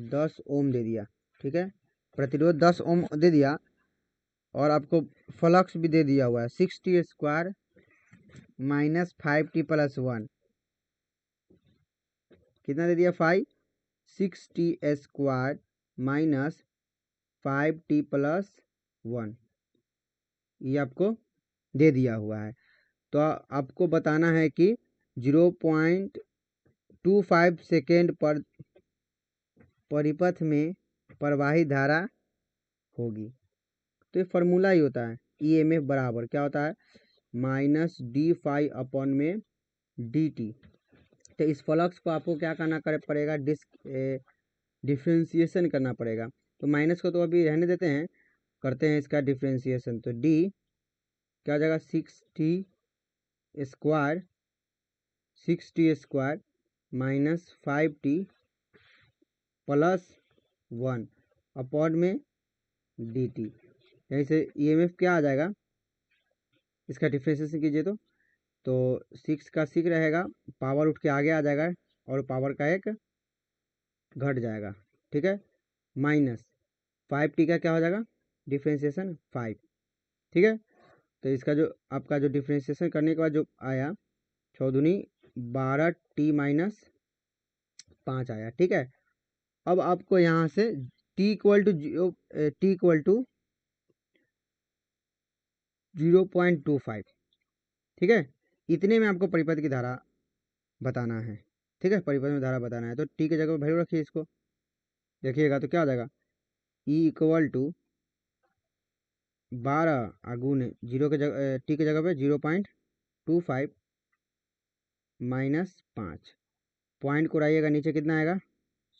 10 ओम दे दिया। ठीक है, प्रतिरोध 10 ओम दे दिया, और आपको फ्लक्स भी दे दिया हुआ है 6t square minus 5t plus 1। कितना दे दिया? 5 6t² माइनस 5t+1, ये आपको दे दिया हुआ है। तो आपको बताना है कि 0.25 सेकेंड पर परिपथ में प्रवाहित धारा होगी। तो ये फॉर्मूला ही होता है, ईएमएफ बराबर क्या होता है, -d∅/dt। तो इस फ्लक्स को आपको क्या करना पड़ेगा, डिफ्रेंसिएशन करना पड़ेगा। तो माइनस को तो अभी रहने देते हैं, करते हैं इसका डिफ्रेंसिएशन। तो डी क्या हो जाएगा, 6t² माइनस 5t+1 अपॉन में dt। यहीं से ईएमएफ क्या आ जाएगा, इसका डिफ्रेंसिएशन कीजिए तो 6 का 6 रहेगा, पावर उठ के आगे आ जाएगा और पावर का एक घट जाएगा, ठीक है, माइनस 5t का क्या हो जाएगा, डिफ्रेंसिएशन 5, ठीक है। तो इसका जो आपका जो डिफ्रेंसिएशन करने के बाद जो आया 6×12 आया, ठीक है। अब आपको यहाँ से t इक्वल टू 0.25, ठीक है, इतने में आपको परिपथ की धारा बताना है, ठीक है, परिपथ में धारा बताना है। तो t के जगह पर वैल्यू रखिए, इसको देखिएगा तो क्या हो जाएगा, E इक्वल टू 12 गुने 0 के जगह t के जगह पे 0.25 माइनस 5, पॉइंट को उड़ाइएगा नीचे कितना आएगा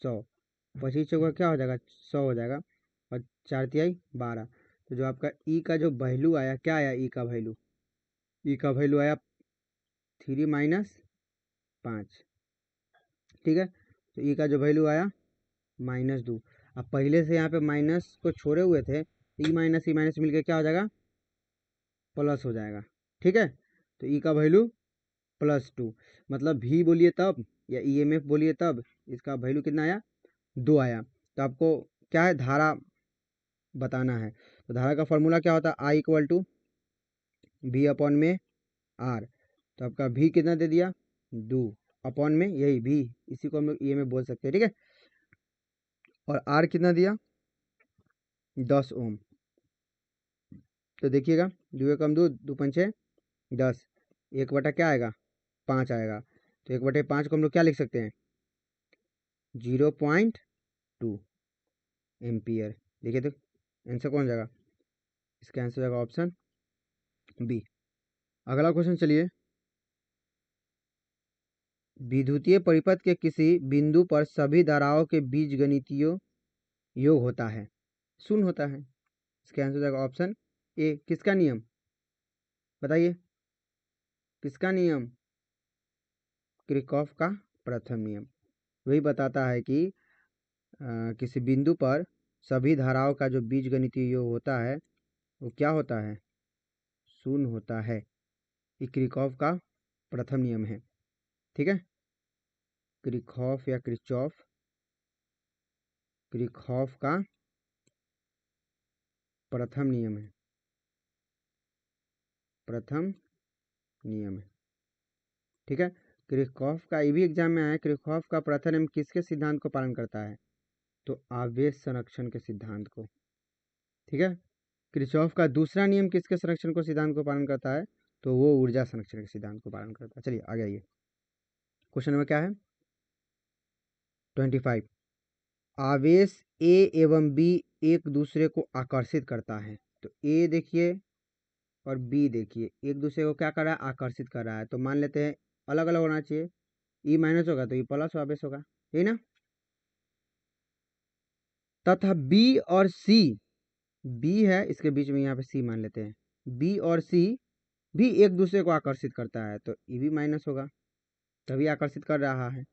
100, 25 चौका क्या हो जाएगा 100 हो जाएगा, और 4×3=12। तो जो आपका ई का जो वैल्यू आया, क्या आया ई का वैल्यू, आया 3-5, ठीक है। तो ई का जो वैल्यू आया -2। अब पहले से यहाँ पे माइनस को छोड़े हुए थे, ई माइनस मिलके क्या हो जाएगा, प्लस हो जाएगा, ठीक है। तो ई का वैल्यू +2, मतलब भी बोलिए तब या ईएमएफ बोलिए तब, इसका वैल्यू कितना आया 2 आया। तो आपको क्या है, धारा बताना है। तो धारा का फॉर्मूला क्या होता है, I equal to V upon में R। तो आपका V कितना दे दिया 2 अपॉन में यही V, इसी को हम लोग ईएमएफ बोल सकते हैं, ठीक है। और R कितना दिया 10 ओम। तो देखिएगा 2 कम 2, 2×5 10, 1/, क्या आएगा 5 आएगा। तो 1/5 को हम लोग क्या लिख सकते हैं, 0.2 एम्पियर। देखिए तो आंसर कौन जाएगा, इसका आंसर जाएगा ऑप्शन बी। अगला क्वेश्चन चलिए, विद्युतीय परिपथ के किसी बिंदु पर सभी धाराओं के बीजगणितीय योग होता है, शून्य होता है। इसका आंसर जाएगा ऑप्शन ए। किसका नियम बताइए, किसका नियम, किरचॉफ का प्रथम नियम। वही बताता है कि किसी बिंदु पर सभी धाराओं का जो बीजगणितीय योग होता है वो क्या होता है, शून्य होता है। ये किरचॉफ का प्रथम नियम है, ठीक है। किरचॉफ या किरचॉफ का प्रथम नियम है, प्रथम नियम है, ठीक है। किरचॉफ का ये भी एग्जाम में आया, किरचॉफ का प्रथम नियम किसके सिद्धांत को पालन करता है, तो आवेश संरक्षण के सिद्धांत को, ठीक है। किरचॉफ का दूसरा नियम किसके संरक्षण को सिद्धांत को पालन करता है, तो वो ऊर्जा संरक्षण के सिद्धांत को पालन करता है। चलिए आगे आइए, क्वेश्चन नंबर क्या है 25। आवेश ए एवं बी एक दूसरे को आकर्षित करता है। तो ए देखिए और बी देखिए, एक दूसरे को क्या कर रहा है, आकर्षित कर रहा है। तो मान लेते हैं अलग अलग होना चाहिए, ई माइनस होगा तो ई प्लस आवेश होगा, यही ना। तथा बी और सी, बी है इसके बीच में, यहाँ पे सी मान लेते हैं, बी और सी भी एक दूसरे को आकर्षित करता है, तो ई भी माइनस होगा, तभी आकर्षित कर रहा है।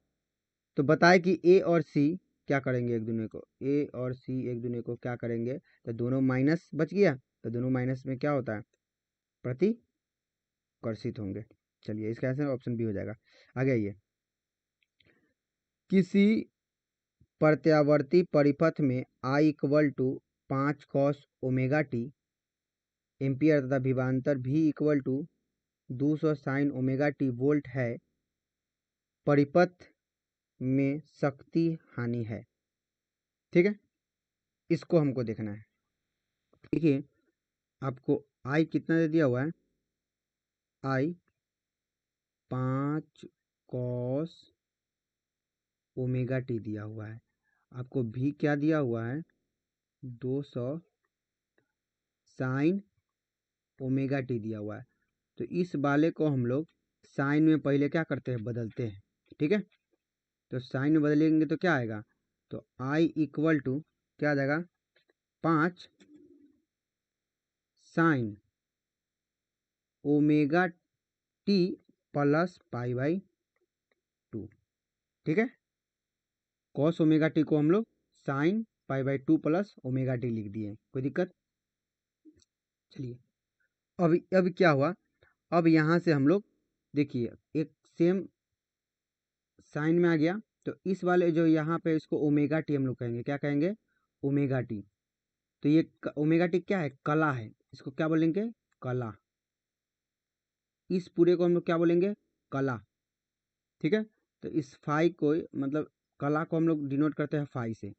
तो बताए कि ए और सी क्या करेंगे, एक दूसरे को, ए और सी एक दूसरे को क्या करेंगे, तो दोनों माइनस बच गया, तो दोनों माइनस में क्या होता है, प्रतिकर्षित होंगे। चलिए इसका आंसर ऑप्शन बी हो जाएगा। आगे आइए, किसी प्रत्यावर्ती परिपथ में I equal to 5 cos ω t ampere तथा विभवांतर V equal to 200 sin ω t volt है। परिपथ में शक्ति हानि है। ठीक है, इसको हमको देखना है। देखिए आपको आई कितना दे दिया हुआ है, आई 5 कॉस ओमेगा टी दिया हुआ है। आपको भी क्या दिया हुआ है, 200 साइन ओमेगा टी दिया हुआ है। तो इस वाले को हम लोग साइन में पहले क्या करते हैं, बदलते हैं। ठीक है, तो साइन में बदलेंगे तो क्या आएगा, तो आई इक्वल टू क्या आ जाएगा, 5 sign omega T plus pi by 2। ठीक है, कॉस ओमेगा टी को हम लोग sine pi by 2 plus omega T लिख दिए, कोई दिक्कत। चलिए अब क्या हुआ, अब यहाँ से हम लोग देखिए एक सेम साइन में आ गया। तो इस वाले जो यहाँ पे इसको ओमेगा टी हम लोग कहेंगे, क्या कहेंगे, ओमेगा टी। तो ये ओमेगा टी क्या है, कला है, इसको क्या बोलेंगे, कला। इस पूरे को हम लोग क्या बोलेंगे, कला। ठीक है, तो इस फाई को मतलब कला को हम लोग डिनोट करते हैं फाई से।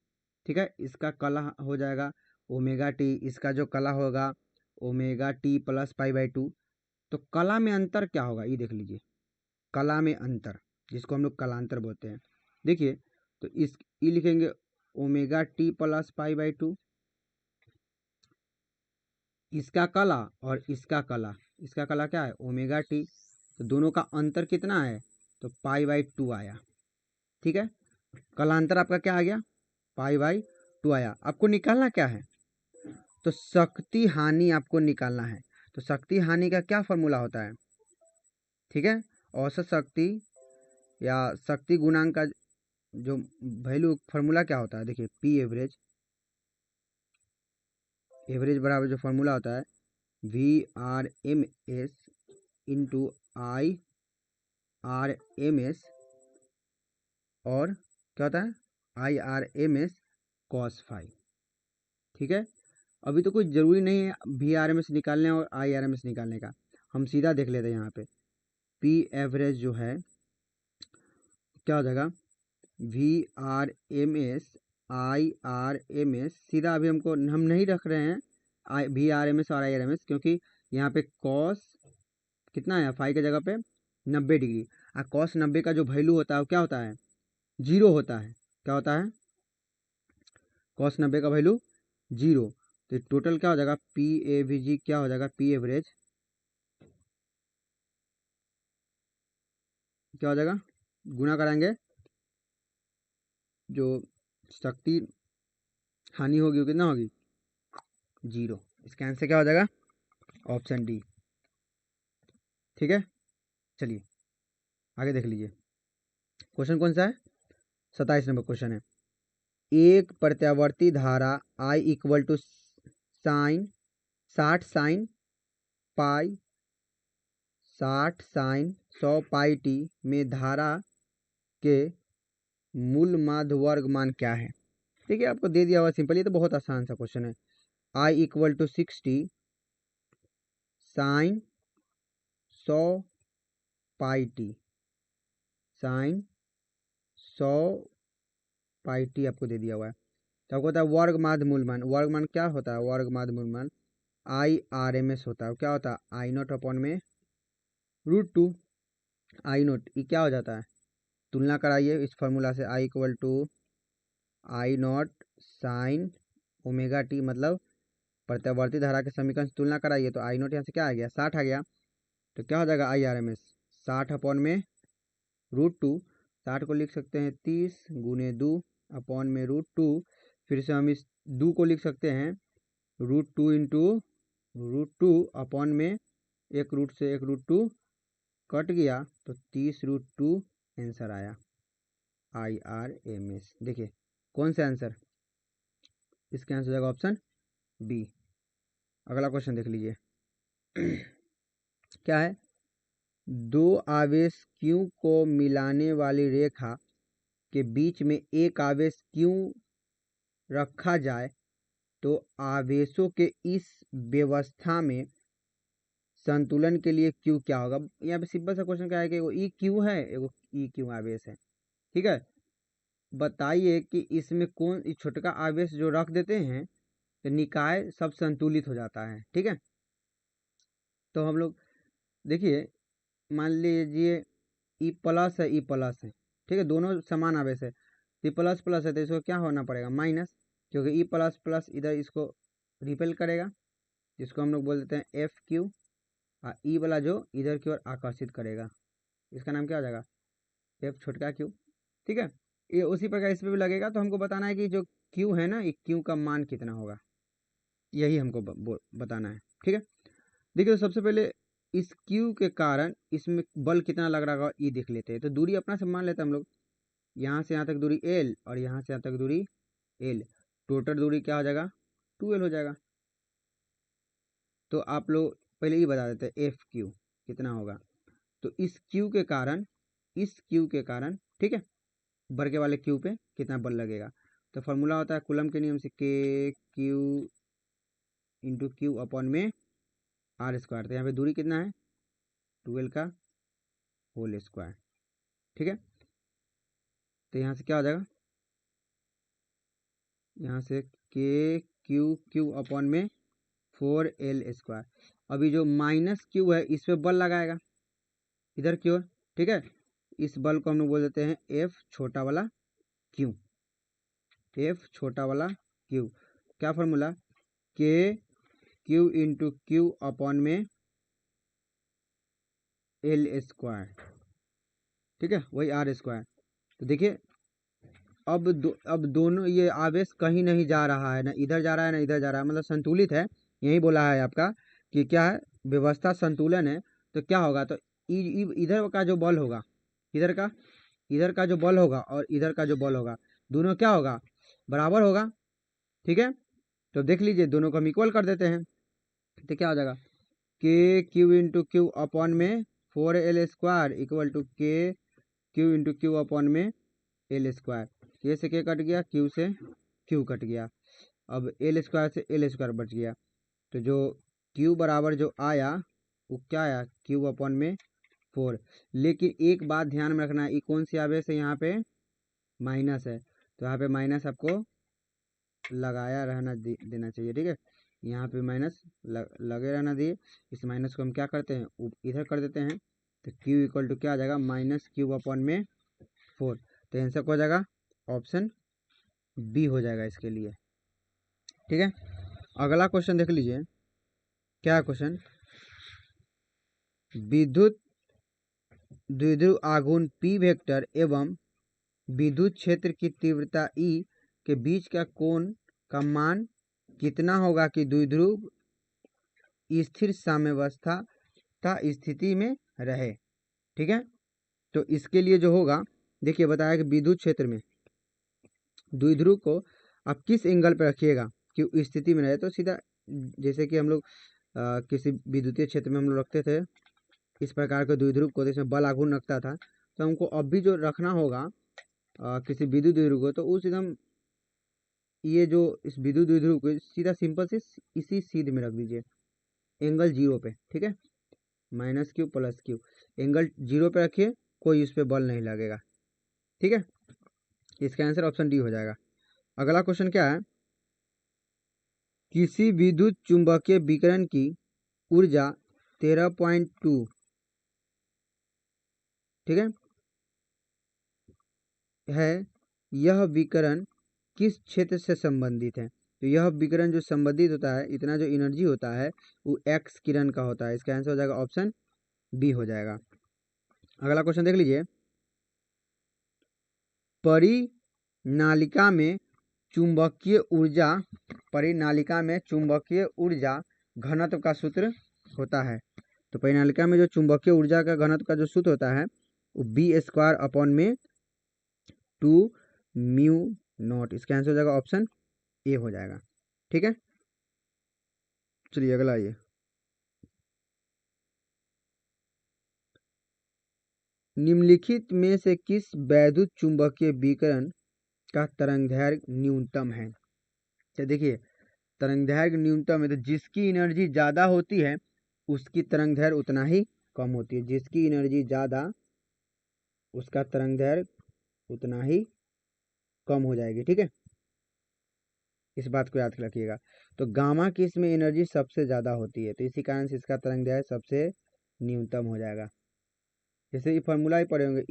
ठीक है, इसका कला हो जाएगा ओमेगा टी, इसका जो कला होगा omega T plus pi by 2। तो कला में अंतर क्या होगा, ये देख लीजिए, कला में अंतर, जिसको हम लोग कलांतर बोलते हैं। देखिए तो इस ये लिखेंगे omega T plus pi by 2, इसका कला और इसका कला, इसका कला क्या है, ओमेगा टी। तो दोनों का अंतर कितना है, तो पाई बाई 2 आया। ठीक है, कलांतर आपका क्या आ गया, पाई बाई 2 आया। आपको निकालना क्या है, तो शक्ति हानि आपको निकालना है। तो शक्ति हानि का क्या फॉर्मूला होता है, ठीक है, औसत शक्ति या शक्ति गुणांक का जो वैल्यू फार्मूला क्या होता है, देखिए पी एवरेज, एवरेज बराबर जो फार्मूला होता है V R M S into I R M S, और क्या होता है, I R M S cos phi. ठीक है, अभी तो कोई ज़रूरी नहीं है वी आर एम एस निकालने और आई आर एम एस निकालने का, हम सीधा देख लेते हैं। यहाँ पे पी एवरेज जो है क्या हो जाएगा, V R M S I R M S, सीधा अभी हमको हम नहीं रख रहे हैं I V R M S और आई आर एम एस, क्योंकि यहाँ पे कॉस कितना है, फाई की जगह पे 90 डिग्री। और कॉस 90 का जो वैल्यू होता है वो क्या होता है, जीरो होता है। क्या होता है, कॉस 90 का वैल्यू जीरो। तो टोटल क्या हो जाएगा, पी ए वी जी क्या हो जाएगा, पी एवरेज क्या हो जाएगा, गुना कराएंगे जो शक्ति हानि होगी वो कितना होगी, जीरो। इसका आंसर क्या हो जाएगा, ऑप्शन डी। ठीक है, चलिए आगे देख लीजिए, क्वेश्चन कौन सा है, 27 नंबर क्वेश्चन है। एक प्रत्यावर्ती धारा I equal to sine 60 pi 100 pi t में धारा के मूल माध्य वर्ग मान क्या है। देखिए आपको दे दिया हुआ सिंपल, ये तो बहुत आसान सा क्वेश्चन है। I equal to 60 sine 100 pi t, sine 100 pi t आपको दे दिया हुआ है। तो आपको होता है वर्ग माध्य मूलमान, वर्ग मान क्या होता है, वर्ग माध्य मूलमान आई आर एम एस होता है। क्या होता है, आई नॉट अपॉन में √2, आई नॉट ये क्या हो जाता है, तुलना कराइए इस फॉर्मूला से, I equal to I naught sine omega T, मतलब प्रत्यावर्ती धारा के समीकरण से तुलना कराइए। तो आई नॉट यहाँ से क्या आ गया, 60 आ गया। तो क्या हो जाएगा, I R M S 60 upon में √2, 60 को लिख सकते हैं 30 गुने 2 अपॉन में √2। फिर से हम इस 2 को लिख सकते हैं √2 इंटू √2 अपॉन में एक रूट से एक √2 कट गया, तो 30√2 आंसर आया, आई आर एम एस। देखिए कौन सा आंसर, इसका आंसर हो जाएगा ऑप्शन बी। अगला क्वेश्चन देख लीजिए क्या है, दो आवेश Q को मिलाने वाली रेखा के बीच में एक आवेश Q रखा जाए तो आवेशों के इस व्यवस्था में संतुलन के लिए Q क्या होगा। यहाँ पे सिंपल सा क्वेश्चन क्या है कि एगो ई क्यू है, एगो ई क्यू आवेश है। ठीक है, बताइए कि इसमें कौन छोटका आवेश जो रख देते हैं तो निकाय सब संतुलित हो जाता है। ठीक है, तो हम लोग देखिए, मान लीजिए ई प्लस है, ई प्लस है, ठीक है, दोनों समान आवेश है, ई प्लस प्लस है तो इसको क्या होना पड़ेगा माइनस, क्योंकि ई प्लस प्लस इधर इसको रिपेल करेगा, जिसको हम लोग बोल देते हैं एफ क्यू, और ई वाला जो इधर की ओर आकर्षित करेगा, इसका नाम क्या हो जाएगा एफ छोटका क्यू। ठीक है, ये उसी प्रकार इस पर भी लगेगा। तो हमको बताना है कि जो क्यू है ना, ये क्यू का मान कितना होगा, यही हमको बताना है। ठीक है, देखिए तो सबसे पहले इस क्यू के कारण इसमें बल कितना लग रहा होगा ये देख लेते हैं। तो दूरी अपना से मान लेते हैं हम लोग, यहाँ से यहाँ तक दूरी एल और यहाँ से यहाँ तक दूरी एल, टोटल दूरी क्या हो जाएगा 2L हो जाएगा। तो आप लोग पहले ये बता देते हैं एफ क्यू कितना होगा। तो इस क्यू के कारण, इस क्यू के कारण, ठीक है, वर्ग वाले क्यू पे कितना बल लगेगा। तो फॉर्मूला होता है कूलम के नियम से के क्यू इंटू क्यू अपॉन में आर स्क्वायर। तो यहाँ पे दूरी कितना है 2L का होल स्क्वायर। ठीक है, तो यहाँ से क्या हो जाएगा, यहाँ से के क्यू क्यू अपॉन में 4L स्क्वायर। अभी जो माइनस क्यू है इस पर बल लगाएगा इधर की ओर। ठीक है, इस बल को हम लोग बोल देते हैं एफ छोटा वाला क्यू, एफ छोटा वाला क्यू। क्या फॉर्मूला, के क्यू इंटू क्यू अपॉन में एल स्क्वायर। ठीक है, वही आर स्क्वायर। तो देखिए अब दोनों ये आवेश कहीं नहीं जा रहा है, ना इधर जा रहा है ना इधर जा रहा है, मतलब संतुलित है। यही बोला है आपका कि क्या है, व्यवस्था संतुलन है। तो क्या होगा, तो इधर का जो बल होगा, इधर का जो बल होगा और इधर का जो बल होगा, दोनों क्या होगा बराबर होगा। ठीक है, तो देख लीजिए दोनों को हम इक्वल कर देते हैं। तो क्या हो जाएगा के क्यू इंटू क्यू अपॉन में 4L स्क्वायर इक्वल टू के क्यू इंटू क्यू अपॉन में एल स्क्वायर। के से के कट गया, क्यू से क्यू कट गया, अब एल स्क्वायर से एल स्क्वायर बच गया। तो जो क्यू बराबर जो आया वो क्या आया क्यू अपॉन में 4। लेकिन एक बात ध्यान में रखना है, ये कौन सी आवेश है, यहाँ पे माइनस है, तो यहाँ पे माइनस आपको लगाया रहना देना चाहिए। ठीक है, यहाँ पे माइनस लगे रहना दिए। इस माइनस को हम क्या करते हैं इधर कर देते हैं। तो क्यू इक्वल टू क्या आ जाएगा माइनस क्यू अपॉन में 4। तो आंसर हो जाएगा ऑप्शन बी हो जाएगा इसके लिए। ठीक है, अगला क्वेश्चन देख लीजिए, क्या क्वेश्चन, विद्युत द्विध्रुव आघूर्ण पी वेक्टर एवं विद्युत क्षेत्र की तीव्रता ई के बीच का कोण का मान कितना होगा कि द्विध्रुव स्थिर साम्यावस्था स्थिति में रहे। ठीक है, तो इसके लिए जो होगा, देखिए बताया कि विद्युत क्षेत्र में द्विध्रुव को आप किस एंगल पर रखिएगा कि उस स्थिति में रहे। तो सीधा जैसे कि हम लोग किसी विद्युतीय क्षेत्र में हम लोग रखते थे इस प्रकार के द्विध्रुव को, जिसमें बल आघूर्ण रखता था, तो हमको अब भी जो रखना होगा किसी विद्युत द्विध्रुव को, तो उस एकदम ये जो इस विद्युत द्विध्रुव को सीधा सिंपल से इसी सीध में रख दीजिए एंगल 0 पे। ठीक है, minus Q plus Q, angle 0 पे रखिए, कोई उस पर बल नहीं लगेगा। ठीक है, इसका आंसर ऑप्शन डी हो जाएगा। अगला क्वेश्चन क्या है, किसी विद्युत चुंबकीय विकिरण की ऊर्जा 13.2, ठीक है, यह विकिरण किस क्षेत्र से संबंधित है। तो यह विकिरण जो संबंधित होता है, इतना जो एनर्जी होता है वो एक्स किरण का होता है। इसका आंसर हो जाएगा ऑप्शन बी हो जाएगा। अगला क्वेश्चन देख लीजिए, परिनालिका में चुंबकीय ऊर्जा, परिनालिका में चुंबकीय ऊर्जा घनत्व का सूत्र होता है। तो परिनालिका में जो चुंबकीय ऊर्जा का घनत्व का जो सूत्र होता है वो बी स्क्वायर अपॉन में 2 म्यू नॉट। इसका आंसर हो जाएगा ऑप्शन ए हो जाएगा। ठीक है, चलिए अगला ये, निम्नलिखित में से किस वैद्युत चुंबकीय विकिरण का तरंगदैर्घ्य न्यूनतम है। तो देखिए तरंगदैर्घ्य न्यूनतम है, तो जिसकी एनर्जी ज़्यादा होती है उसकी तरंगदैर्घ्य उतना ही कम होती है, जिसकी एनर्जी ज़्यादा उसका तरंगदैर्घ्य उतना ही कम हो जाएगी। ठीक है, इस बात को याद रखिएगा। तो गामा किस में एनर्जी सबसे ज़्यादा होती है, तो इसी कारण से इसका तरंग दैर्घ्य सबसे न्यूनतम हो जाएगा। जैसे ये फॉर्मूला ही पढ़े होंगे,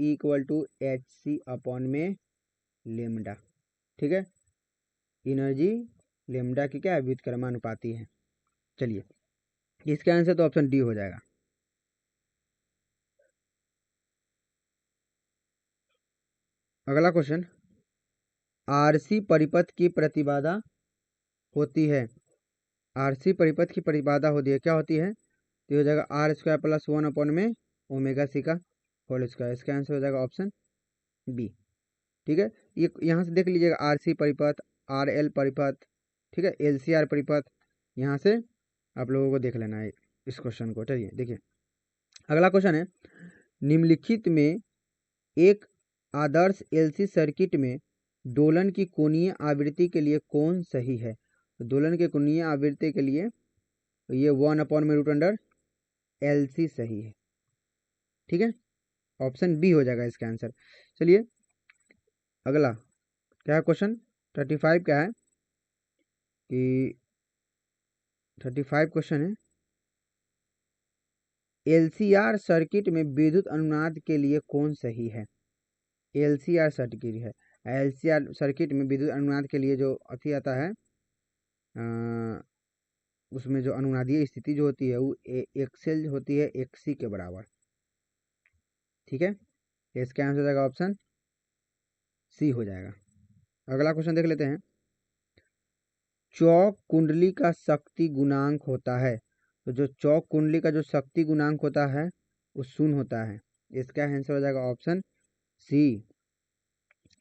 E=hc/में लेमडा। ठीक है, एनर्जी लेमडा की क्या है, व्युत्क्रमानुपाती है। चलिए, इसका आंसर तो ऑप्शन डी हो जाएगा। अगला क्वेश्चन, आरसी परिपथ की प्रतिबाधा होती है, आरसी परिपथ की प्रतिबाधा होती है, क्या होती है, तो हो जाएगा R² + 1/में ओमेगा सी का होल स्क्वायर। इसका आंसर हो जाएगा ऑप्शन बी। ठीक है, ये यहाँ से देख लीजिएगा, आरसी परिपथ, आरएल परिपथ, ठीक है, एलसीआर परिपथ, यहाँ से आप लोगों को देख लेना है इस क्वेश्चन को। चलिए देखिए, अगला क्वेश्चन है, निम्नलिखित में एक आदर्श एलसी सर्किट में दोलन की कोणीय आवृत्ति के लिए कौन सही है। तो दोलन के कोणीय आवृत्ति के लिए ये 1/√LC सही है। ठीक है, ऑप्शन बी हो जाएगा इसका आंसर। चलिए, अगला क्या है क्वेश्चन 35 क्या है कि 35 क्वेश्चन है, एलसीआर सर्किट में विद्युत अनुनाद के लिए कौन सही है। एलसीआर सर्किट है, एलसीआर सर्किट में विद्युत अनुनाद के लिए जो अथी आता है, उसमें जो अनुनादीय स्थिति जो होती है वो एक्सेल होती है एक्सी के बराबर। ठीक है, इसका आंसर हो जाएगा ऑप्शन सी हो जाएगा। अगला क्वेश्चन देख लेते हैं, चौक कुंडली का शक्ति गुणांक होता है, तो जो चौक कुंडली का जो शक्ति गुणांक होता है वो शून्य होता है। इसका आंसर हो जाएगा ऑप्शन सी।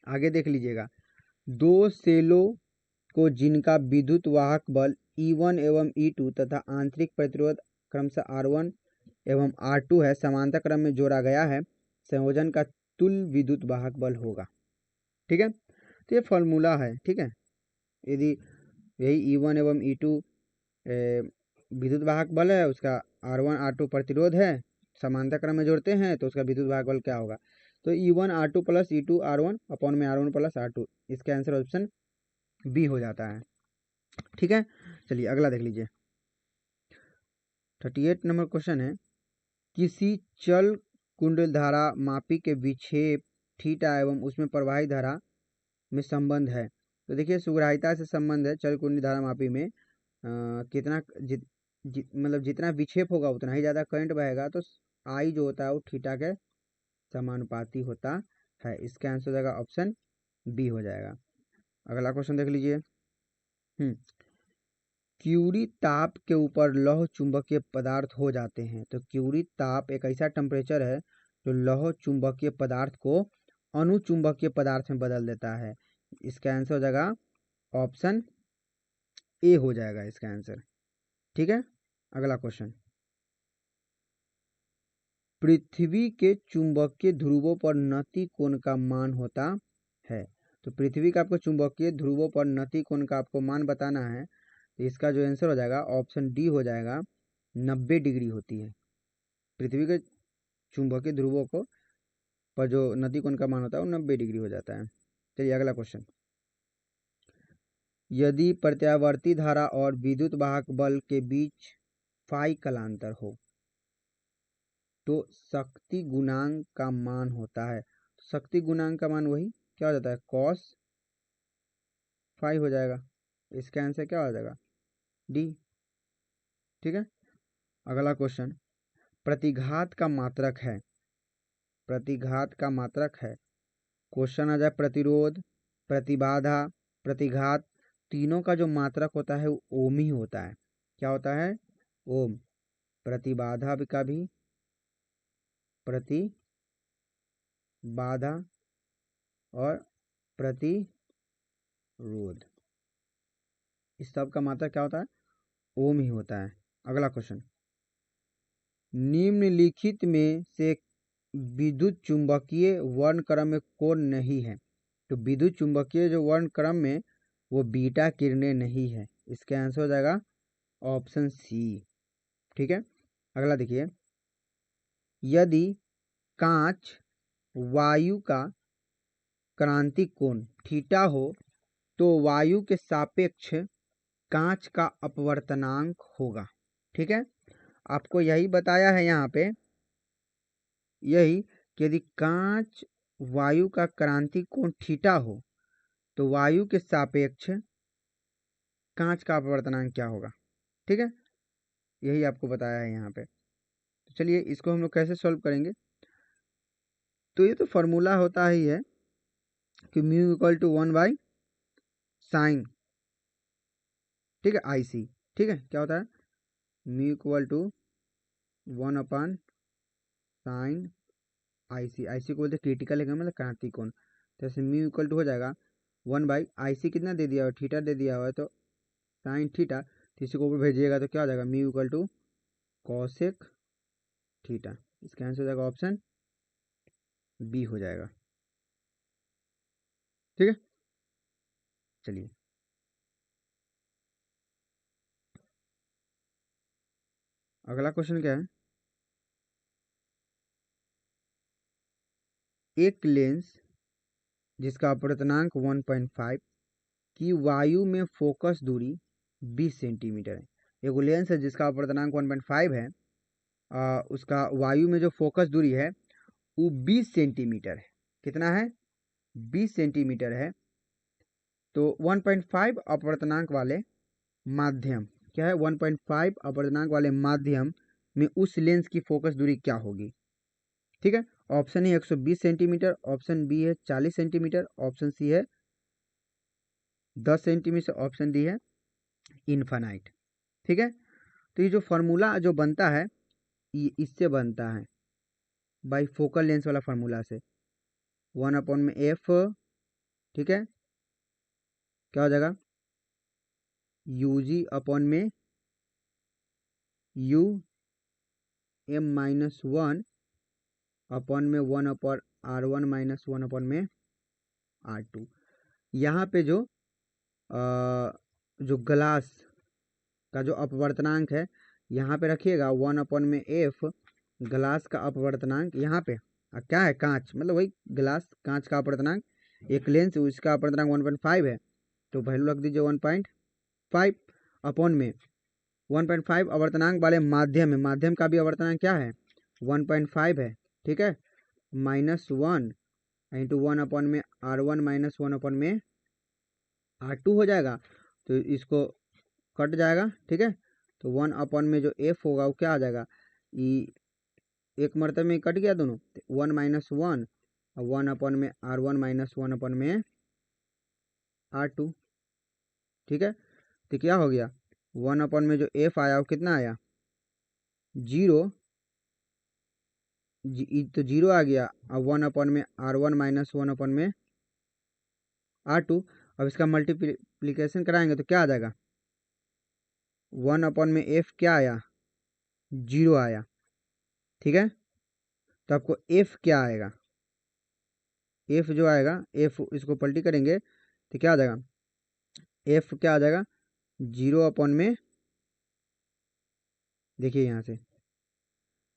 आगे देख लीजिएगा, दो सेलों को जिनका विद्युत वाहक बल E1 एवं E2 तथा आंतरिक प्रतिरोध क्रमशः R1 एवं R2 है, समांतर क्रम में जोड़ा गया है, संयोजन का तुल्य विद्युत वाहक बल होगा। ठीक है, तो ये फॉर्मूला है। ठीक है, यदि यही E1 एवं E2 विद्युत वाहक बल है, उसका R1 R2 प्रतिरोध है, समांतर क्रम में जोड़ते हैं तो उसका विद्युत वाहक बल क्या होगा, तो E1 R2 + E2 R1/R1 + R2। इसका आंसर ऑप्शन बी हो जाता है। ठीक है, चलिए अगला देख लीजिए, 38 नंबर क्वेश्चन है, किसी चल कुंडल धारा मापी के विक्षेप थीटा एवं उसमें प्रवाही धारा में संबंध है। तो देखिए, सुग्राहिता से संबंध है चल कुंडली धारा मापी में, कितना मतलब जितना विक्षेप होगा उतना ही ज़्यादा करंट बहेगा, तो आई जो होता है वो थीटा के समानुपाती होता है। इसका आंसर हो जाएगा ऑप्शन बी हो जाएगा। अगला क्वेश्चन देख लीजिए, क्यूरी ताप के ऊपर लौह चुंबकीय पदार्थ हो जाते हैं। तो क्यूरी ताप एक ऐसा टेम्परेचर है जो लौह चुंबकीय पदार्थ को अनुचुंबकीय पदार्थ में बदल देता है। इसका आंसर हो जाएगा ऑप्शन ए हो जाएगा इसका आंसर। ठीक है, अगला क्वेश्चन, पृथ्वी के चुंबकीय ध्रुवों पर नति कोण का मान होता है। तो पृथ्वी का आपको चुंबकीय ध्रुवों पर नति कोण का आपको मान बताना है, तो इसका जो आंसर हो जाएगा ऑप्शन डी हो जाएगा, 90 डिग्री होती है। पृथ्वी के चुंबकीय ध्रुवों को पर जो नति कोण का मान होता है वो 90 डिग्री हो जाता है। चलिए अगला क्वेश्चन, यदि प्रत्यावर्ती धारा और विद्युत वाहक बल के बीच फाई कलांतर हो तो शक्ति गुणांक का मान होता है। शक्ति गुणांक का मान वही क्या हो जाता है, कॉस फाई हो जाएगा। इसका आंसर क्या हो जाएगा, डी। ठीक है, अगला क्वेश्चन, प्रतिघात का मात्रक है, प्रतिघात का मात्रक है, क्वेश्चन आ जाए प्रतिरोध, प्रतिबाधा, प्रतिघात, तीनों का जो मात्रक होता है वो ओम ही होता है। क्या होता है, ओम। प्रतिबाधा का भी, प्रतिबाधा और प्रतिरोध, इस सब का मात्रक क्या होता है, ओम ही होता है। अगला क्वेश्चन, निम्नलिखित में से विद्युत चुंबकीय वर्णक्रम में कोण नहीं है। तो विद्युत चुंबकीय जो वर्णक्रम में वो बीटा किरणें नहीं है। इसका आंसर हो जाएगा ऑप्शन सी। ठीक है, अगला देखिए, यदि कांच वायु का क्रांतिक कोण थीटा हो तो वायु के सापेक्ष कांच का अपवर्तनांक होगा। ठीक है, आपको यही बताया है यहाँ पे, यही कि यदि कांच वायु का क्रांतिक कोण थीटा हो तो वायु के सापेक्ष कांच का अपवर्तनांक क्या होगा। ठीक है, यही आपको बताया है यहाँ पे। तो चलिए इसको हम लोग कैसे सॉल्व करेंगे। तो ये तो फॉर्मूला होता ही है कि म्यू इक्वल टू 1/sin, ठीक है, आई सी। ठीक है, क्या होता है, म्यू इक्वल टू 1/sin आई सी। आई सी को बोलते क्रिटिकल एंगल मतलब क्रांतिक कोण। तो ऐसे म्यू इक्वल टू हो जाएगा 1/आई सी, कितना दे दिया हुआ, थीटा दे दिया हुआ है, तो साइन थीटा, तो इसी को ऊपर भेजिएगा तो क्या हो जाएगा, mu equal to cosec theta. इसका आंसर हो जाएगा ऑप्शन बी हो जाएगा। ठीक है, चलिए अगला क्वेश्चन क्या है। एक लेंस जिसका अपवर्तनांक 1.5 की वायु में फोकस दूरी 20 सेंटीमीटर है। एक लेंस है जिसका अपवर्तनांक 1.5 है, उसका वायु में जो फोकस दूरी है वो 20 सेंटीमीटर है। कितना है, 20 सेंटीमीटर है। तो 1.5 अपवर्तनांक वाले माध्यम, क्या है, 1.5 अपवर्तनांक वाले माध्यम में उस लेंस की फोकस दूरी क्या होगी। ठीक है, option A 120 centimetre, option B है 40 सेंटीमीटर, ऑप्शन सी है 10 सेंटीमीटर, ऑप्शन डी है इन्फानाइट। ठीक है, तो ये जो फॉर्मूला जो बनता है ये इससे बनता है, बाई फोकल लेंस वाला फार्मूला से, 1/f। ठीक है, क्या हो जाएगा, UG/में U m-1 अपॉन में 1/R1 - 1/में R2। यहाँ पे जो ग्लास का जो अपवर्तनांक है यहाँ पे रखिएगा 1/f, ग्लास का अपवर्तनांक यहाँ पे क्या है, कांच, मतलब वही ग्लास कांच का अपवर्तनांक, एक लेंस उसका अपवर्तनांक 1.5 है, तो वैल्यू रख दीजिए 1.5 अपॉन में 1.5 अपवर्तनांक वाले माध्यम है, माध्यम का भी अपवर्तनांक क्या है 1.5 है। ठीक है, -1 इंटू 1/में R1 - 1/में R2 हो जाएगा, तो इसको कट जाएगा। ठीक है, तो 1/में जो f होगा वो क्या आ जाएगा, ये एक मरतबे में कट गया दोनों, 1 - 1 और 1/में R1 - 1/में R2। ठीक है, तो क्या हो गया, 1/में जो f आया वो कितना आया, 0, तो 0 आ गया, और 1/में R1 - 1/में R2। अब इसका मल्टीप्लिकेशन कराएंगे तो क्या आ जाएगा, 1/में f क्या आया, 0 आया। ठीक है, तो आपको f क्या आएगा, f जो आएगा, f इसको पलटी करेंगे तो क्या आ जाएगा, f क्या आ जाएगा, 0/में, देखिए यहाँ से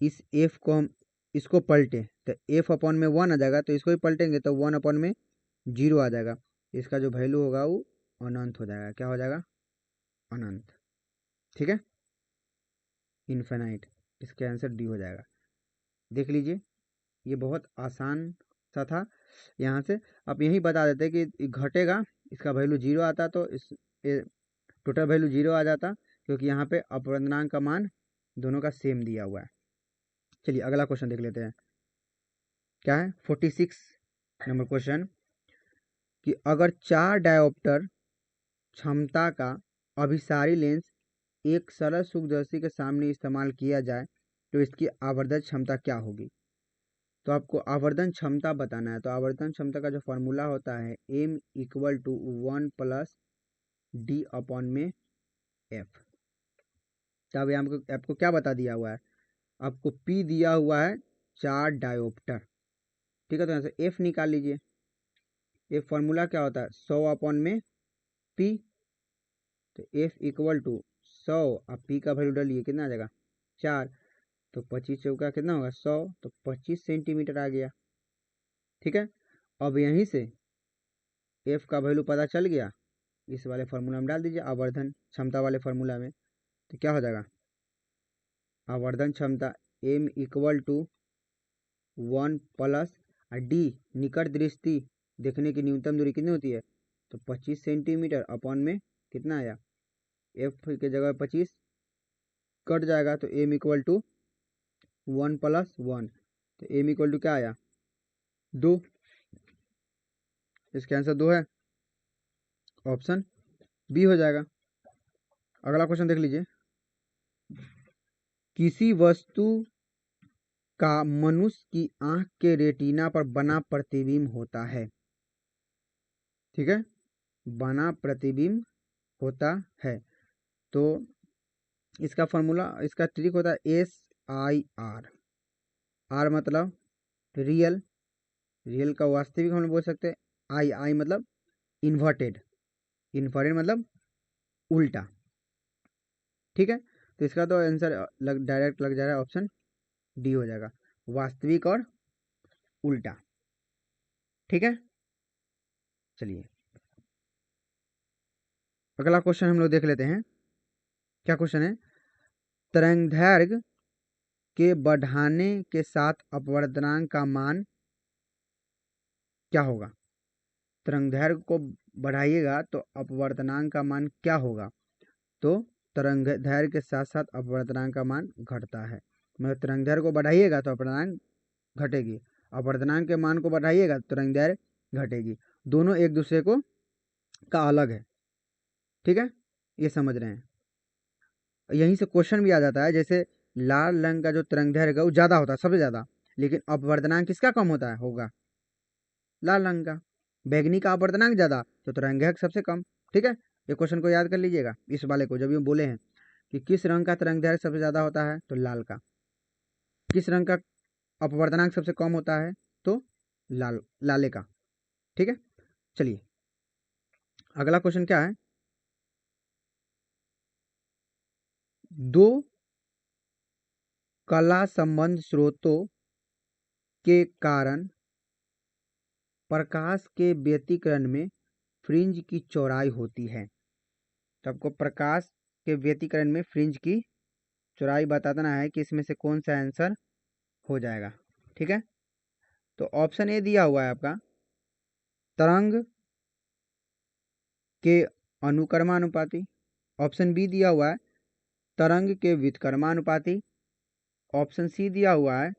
इस f को हम इसको पलटे तो f/में 1 आ जाएगा, तो इसको भी पलटेंगे तो 1/में 0 आ जाएगा। इसका जो वैल्यू होगा वो अनंत हो जाएगा। क्या हो जाएगा, अनंत। ठीक है, इन्फिनाइट, इसका आंसर डी हो जाएगा। देख लीजिए ये बहुत आसान सा था। यहाँ से आप यही बता देते कि घटेगा, इसका वैल्यू 0 आता तो इस टोटल वैल्यू 0 आ जाता, क्योंकि यहाँ पे अपवर्तनांक का मान दोनों का सेम दिया हुआ है। चलिए अगला क्वेश्चन देख लेते हैं, क्या है 46 नंबर क्वेश्चन, कि अगर 4 डायोप्टर क्षमता का अभिसारी लेंस एक सरल सूक्ष्मदर्शी के सामने इस्तेमाल किया जाए तो इसकी आवर्धन क्षमता क्या होगी। तो आपको आवर्धन क्षमता बताना है, तो आवर्धन क्षमता का जो फॉर्मूला होता है m = 1 + d/में f। तो अब आपको क्या बता दिया हुआ है, आपको P दिया हुआ है 4 डायोप्टर। ठीक है, तो यहाँ से f निकाल लीजिए। f फॉर्मूला क्या होता है 100/में P, तो f = 100 अब P का वैल्यू डालिए, कितना आ जाएगा 4, तो 25 चौका कितना होगा 100, तो 25 सेंटीमीटर आ गया। ठीक है, अब यहीं से एफ का वैल्यू पता चल गया, इस वाले फार्मूला में डाल दीजिए आवर्धन क्षमता वाले फार्मूला में। तो क्या हो जाएगा, आवर्धन क्षमता m equal to 1 plus D निकट दृष्टि देखने की न्यूनतम दूरी कितनी होती है, तो 25 सेंटीमीटर अपॉन में कितना आया, एफ के जगह 25 कट जाएगा तो m इक्वल टू 1 प्लस 1, तो m इक्वल टू क्या आया 2, इसका आंसर 2 है, ऑप्शन बी हो जाएगा। अगला क्वेश्चन देख लीजिए, किसी वस्तु का मनुष्य की आंख के रेटिना पर बना प्रतिबिंब होता है, ठीक है, बना प्रतिबिंब होता है, तो इसका फॉर्मूला, इसका ट्रिक होता है SIR, आर मतलब रियल, रियल का वास्तविक हम लोग बोल सकते हैं, आई मतलब इन्वर्टेड, इन्वर्टेड मतलब उल्टा, ठीक है। तो इसका तो आंसर डायरेक्ट लग जाएगा, ऑप्शन डी हो जाएगा, वास्तविक और उल्टा, ठीक है। चलिए अगला क्वेश्चन हम लोग देख लेते हैं, क्या क्वेश्चन है, तरंगदैर्घ्य के बढ़ाने के साथ अपवर्तनांक का मान क्या होगा, तरंगदैर्घ्य को बढ़ाइएगा तो अपवर्तनांक का मान क्या होगा, तो तरंगदैर्घ्य के साथ साथ अपवर्तनांक का मान घटता है, मतलब तरंगदैर्घ्य को बढ़ाइएगा तो अपवर्तनांक घटेगी, अपवर्तनांक के मान को बढ़ाइएगा तो तरंगदैर्घ्य घटेगी, दोनों एक दूसरे को का अलग है, ठीक है, ये समझ रहे हैं। यहीं से क्वेश्चन भी आ जाता है, जैसे लाल रंग का जो तरंगदैर्घ्य वो ज्यादा होता है सबसे ज्यादा, लेकिन अपवर्तनांक किसका कम होता है, होगा लाल रंग का, बैगनी का अपवर्तनांक ज्यादा तो तरंगदैर्घ्य सबसे कम, ठीक है। ये क्वेश्चन को याद कर लीजिएगा, इस वाले को जब ये बोले हैं कि किस रंग का तरंगदैर्घ्य सबसे ज्यादा होता है तो लाल का, किस रंग का अपवर्तनांक सबसे कम होता है तो लाले का, ठीक है। चलिए अगला क्वेश्चन क्या है, दो कला संबंध स्रोतों के कारण प्रकाश के व्यतिकरण में फ्रिंज की चौड़ाई होती है, तो आपको प्रकाश के व्यतिकरण में फ्रिंज की चौड़ाई बताना है कि इसमें से कौन सा आंसर हो जाएगा, ठीक है। तो ऑप्शन ए दिया हुआ है आपका तरंग के अनुकर्मानुपाती, ऑप्शन बी दिया हुआ है तरंग के व्युत्क्रमानुपाती, ऑप्शन सी दिया हुआ है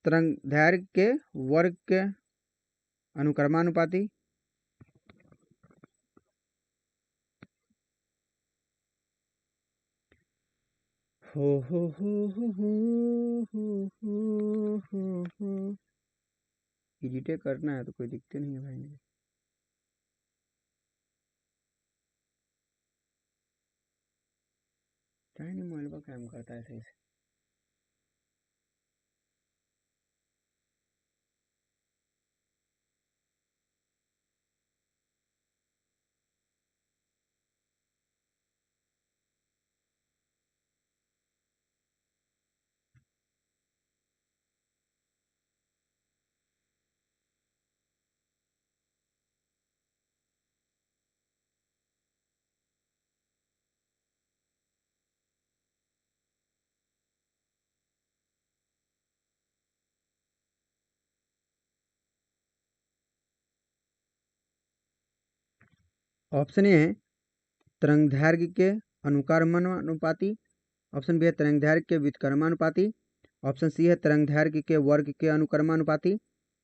तरंगदैर्घ्य के वर्ग के अनुक्रमानुपाती, हो इडिटेट करना है तो कोई दिक्कत नहीं है भाई मुझे, क्या नहीं मोबाइल पर काम करता है सही से। ऑप्शन ए है तरंगदैर्घ्य के अनुकर्मानुपाती, ऑप्शन बी है तरंगदैर्घ्य के व्युत्क्रमानुपाती, ऑप्शन सी है तरंगदैर्घ्य के वर्ग के अनुक्रमानुपाती,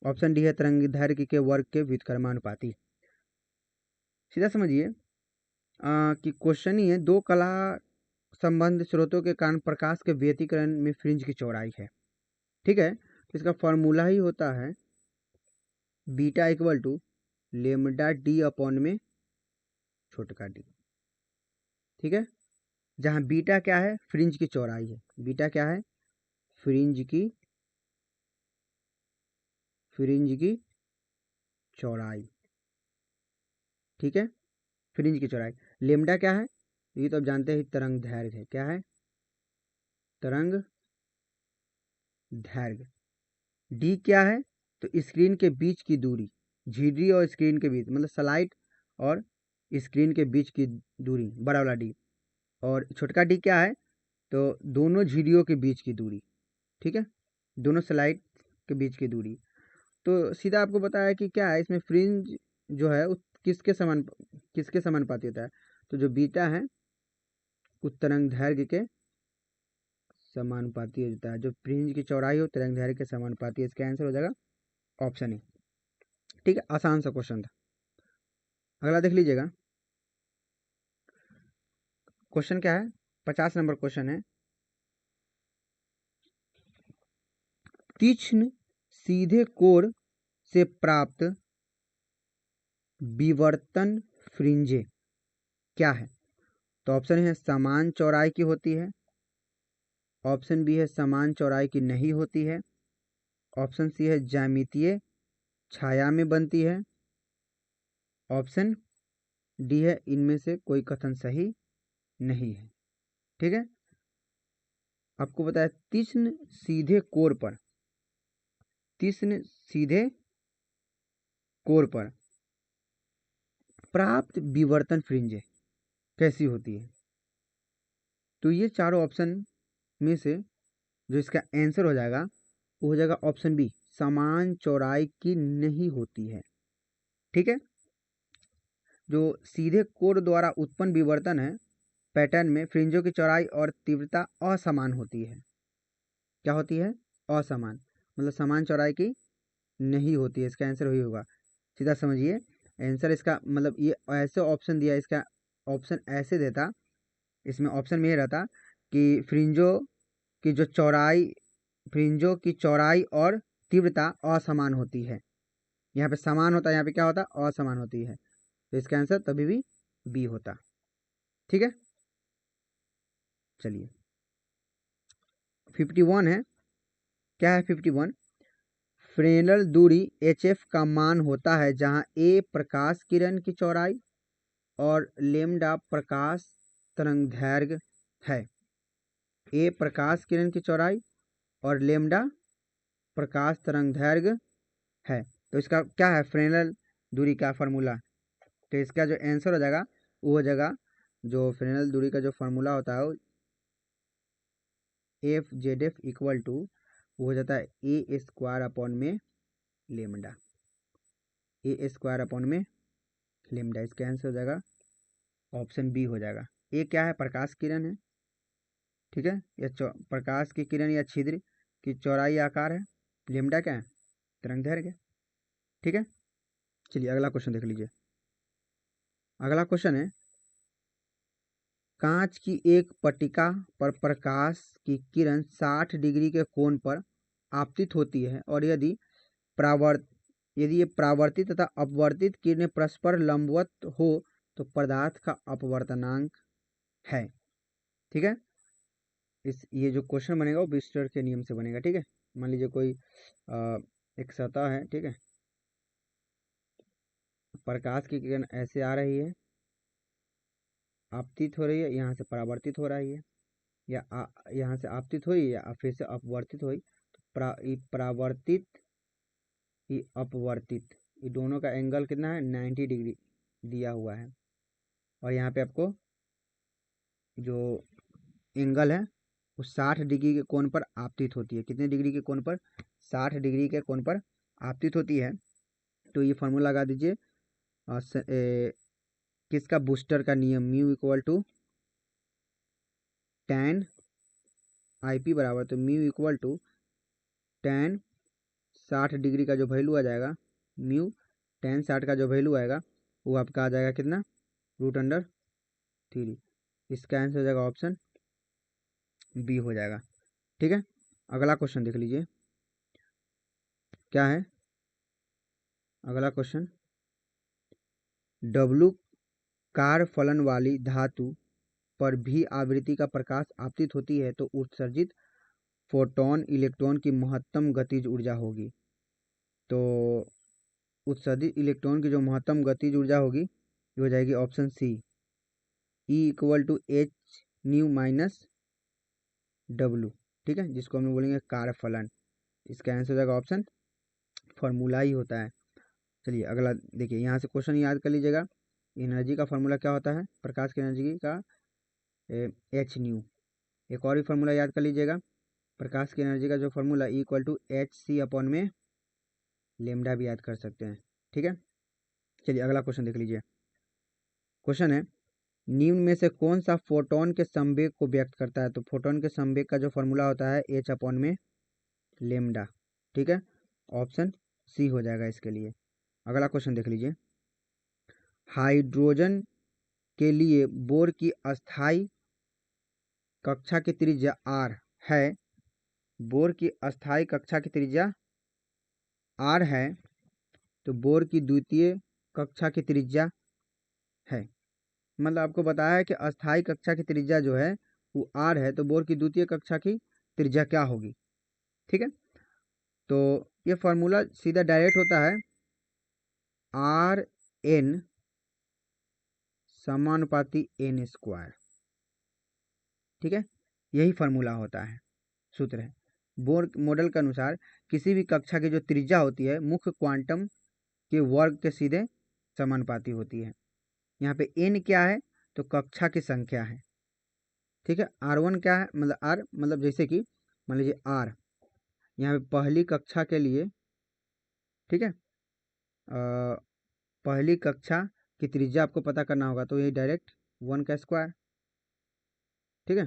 ऑप्शन डी है तरंगदैर्घ्य के वर्ग के व्युत्क्रमानुपाती। सीधा समझिए कि क्वेश्चन ही है, दो कला संबंध स्रोतों के कारण प्रकाश के व्यतिकरण में फ्रिंज की चौड़ाई है, ठीक है। तो इसका फॉर्मूला ही होता है beta equal to lambda D upon में छोटका डी, ठीक है, जहां बीटा क्या है, फ्रिंज की चौड़ाई है, बीटा क्या है, फ्रिंज की चौड़ाई, ठीक है, फ्रिंज की चौड़ाई, लेमडा क्या है, ये तो आप जानते हैं तरंग दैर्घ्य है, क्या है, तरंग दैर्घ्य, डी क्या है, तो स्क्रीन के बीच की दूरी, झिर्री और स्क्रीन के बीच, मतलब स्लाइड और स्क्रीन के बीच की दूरी, बड़ा वाला डी। और छोटका डी क्या है, तो दोनों झिर्रियों के बीच की दूरी, ठीक है, दोनों स्लाइड के बीच की दूरी। तो सीधा आपको बताया कि क्या है इसमें फ्रिंज जो है किसके समानुपाती होता है। तो जो बीटा है वो तरंग दैर्घ्य के समानुपाती होता है। जो फ्रिंज की चौड़ाई हो तरंग दैर्घ्य के समानुपाती, इसका आंसर हो जाएगा ऑप्शन ए। ठीक है, आसान सा क्वेश्चन था। अगला देख लीजिएगा, क्वेश्चन क्या है, 50 नंबर क्वेश्चन है। तीक्ष्ण सीधे कोण से प्राप्त विवर्तन फ्रिंजे क्या है। तो ऑप्शन है समान चौड़ाई की होती है, ऑप्शन बी है समान चौड़ाई की नहीं होती है, ऑप्शन सी है ज्यामितीय छाया में बनती है, ऑप्शन डी है इनमें से कोई कथन सही नहीं है। ठीक है, आपको बताया तीक्ष्ण सीधे कोण पर, तीक्ष्ण सीधे कोण पर प्राप्त विवर्तन फ्रिंज कैसी होती है। तो ये चारों ऑप्शन में से जो इसका आंसर हो जाएगा वो हो जाएगा ऑप्शन बी, समान चौड़ाई की नहीं होती है। ठीक है, जो सीधे कोण द्वारा उत्पन्न विवर्तन है पैटर्न में फ्रिंजों की चौड़ाई और तीव्रता असमान होती है। क्या होती है, असमान, मतलब समान चौड़ाई की नहीं होती है, इसका आंसर वही होगा। सीधा समझिए आंसर इसका, मतलब ये ऐसे ऑप्शन दिया, इसका ऑप्शन ऐसे देता, इसमें ऑप्शन में ये रहता कि की जो चौड़ाई फ्रिंजों की चौड़ाई और तीव्रता असमान होती है। यहाँ पे समान होता है, यहाँ पे क्या होता, असमान होती है। तो इसका आंसर तभी भी बी होता। ठीक है, चलिए 51 है। क्या है 51, फ्रेनेल दूरी HF का मान होता है जहां ए प्रकाश किरण की चौड़ाई और लेमडा प्रकाश तरंगदैर्घ्य है। ए प्रकाश किरण की चौड़ाई और लेमडा प्रकाश तरंगदैर्घ्य है। तो इसका क्या है, फ्रेनेल दूरी का फार्मूला। तो इसका जो आंसर हो जाएगा वो हो जाएगा, जो फ्रेनेल दूरी का जो फार्मूला होता है F Z F equal to वो हो जाता है ए स्क्वायर अपॉन में लेमडा, ए स्क्वायर अपॉन में लेमडा। इसका आंसर हो जाएगा ऑप्शन बी हो जाएगा। ए क्या है, प्रकाश किरण है, ठीक है, या प्रकाश की किरण या छिद्र की चौड़ाई आकार है। लेमडा क्या है, तरंगदैर्घ्य। ठीक है, चलिए अगला क्वेश्चन देख लीजिए। अगला क्वेश्चन है, कांच की एक पट्टिका पर प्रकाश की किरण 60 डिग्री के कोण पर आपतित होती है और यदि ये परावर्तित तथा अपवर्तित किरणें परस्पर लंबवत हो तो पदार्थ का अपवर्तनांक है। ठीक है, ये जो क्वेश्चन बनेगा वो विस्टर के नियम से बनेगा। ठीक है, मान लीजिए कोई एक सतह है, ठीक है, प्रकाश की किरण ऐसे आ रही है, आपतित हो रही है, यहाँ से परावर्तित हो रही है, या यहाँ से आपतित हुई या फिर से अपवर्तित हुई। तो परावर्तित अपवर्तित ये दोनों का एंगल कितना है, 90 डिग्री दिया हुआ है। और यहाँ पे आपको जो एंगल है वो 60 डिग्री के कोण पर आपतित होती है। कितने डिग्री के कोण पर, 60 डिग्री के कोण पर आपतित होती है। तो ये फॉर्मूला लगा दीजिए किसका, बूस्टर का नियम, mu equal to tan IP बराबर, तो mu equal to tan 60 degree का जो वैल्यू आ जाएगा, म्यू tan 60 का जो वैल्यू आएगा वो आपका आ जाएगा कितना, √3। इसका आंसर हो जाएगा ऑप्शन बी हो जाएगा। ठीक है, अगला क्वेश्चन देख लीजिए। क्या है अगला क्वेश्चन, W कार फलन वाली धातु पर भी आवृत्ति का प्रकाश आपतित होती है तो उत्सर्जित फोटोन इलेक्ट्रॉन की महत्तम गतिज ऊर्जा होगी। तो उत्सर्जित इलेक्ट्रॉन की जो महत्तम गतिज ऊर्जा होगी ये हो जाएगी option C, E equal to h nu minus W। ठीक है, जिसको हम लोग बोलेंगे कार फलन। इसका आंसर हो जाएगा ऑप्शन, फॉर्मूला ही होता है चलिए अगला देखिए, यहाँ से क्वेश्चन याद कर लीजिएगा। एनर्जी का फॉर्मूला क्या होता है, प्रकाश की एनर्जी का एच न्यू। एक और भी फार्मूला याद कर लीजिएगा, प्रकाश की एनर्जी का जो फार्मूला E=hc/में लेमडा भी याद कर सकते हैं। ठीक है, चलिए अगला क्वेश्चन देख लीजिए। क्वेश्चन है, निम्न में से कौन सा फोटोन के संवेग को व्यक्त करता है। तो फोटोन के संवेग का जो फॉर्मूला होता है h/में लेमडा। ठीक है, ऑप्शन सी हो जाएगा इसके लिए। अगला क्वेश्चन देख लीजिए, हाइड्रोजन के लिए बोर की अस्थाई कक्षा की त्रिज्या r है। बोर की अस्थाई कक्षा की त्रिज्या r है, तो बोर की द्वितीय कक्षा की त्रिज्या है, मतलब आपको बताया है कि अस्थाई कक्षा की त्रिज्या जो है वो r है, तो बोर की द्वितीय कक्षा की त्रिज्या क्या होगी। ठीक है, तो ये फार्मूला सीधा डायरेक्ट होता है Rn समानुपाती n²। ठीक है, यही फार्मूला होता है, सूत्र है। बोर मॉडल के अनुसार किसी भी कक्षा की जो त्रिज्या होती है मुख्य क्वांटम के वर्ग के सीधे समानुपाती होती है। यहाँ पे n क्या है, तो कक्षा की संख्या है। ठीक है, R1 क्या है, मतलब r मतलब जैसे कि मान लीजिए r यहाँ पे पहली कक्षा के लिए, ठीक है, पहली कक्षा की त्रिज्या आपको पता करना होगा, तो ये डायरेक्ट 1 का स्क्वायर। ठीक है,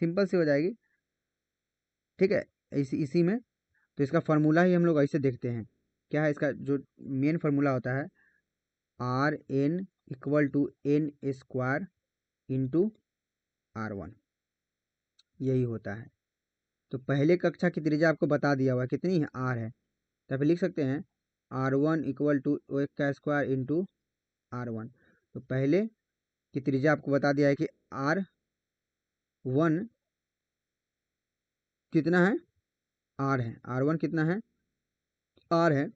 सिंपल सी हो जाएगी। ठीक है, इसी में तो इसका फार्मूला ही हम लोग ऐसे देखते हैं, क्या है इसका जो मेन फार्मूला होता है, Rn=n² इंटू R1, यही होता है। तो पहले कक्षा की त्रिज्या आपको बता दिया हुआ है कितनी है, r है, तो फिर लिख सकते हैं R1=1² इंटू R1। तो पहले की त्रिज्या आपको बता दिया है कि R1 कितना है, r है, R1 कितना है, r है,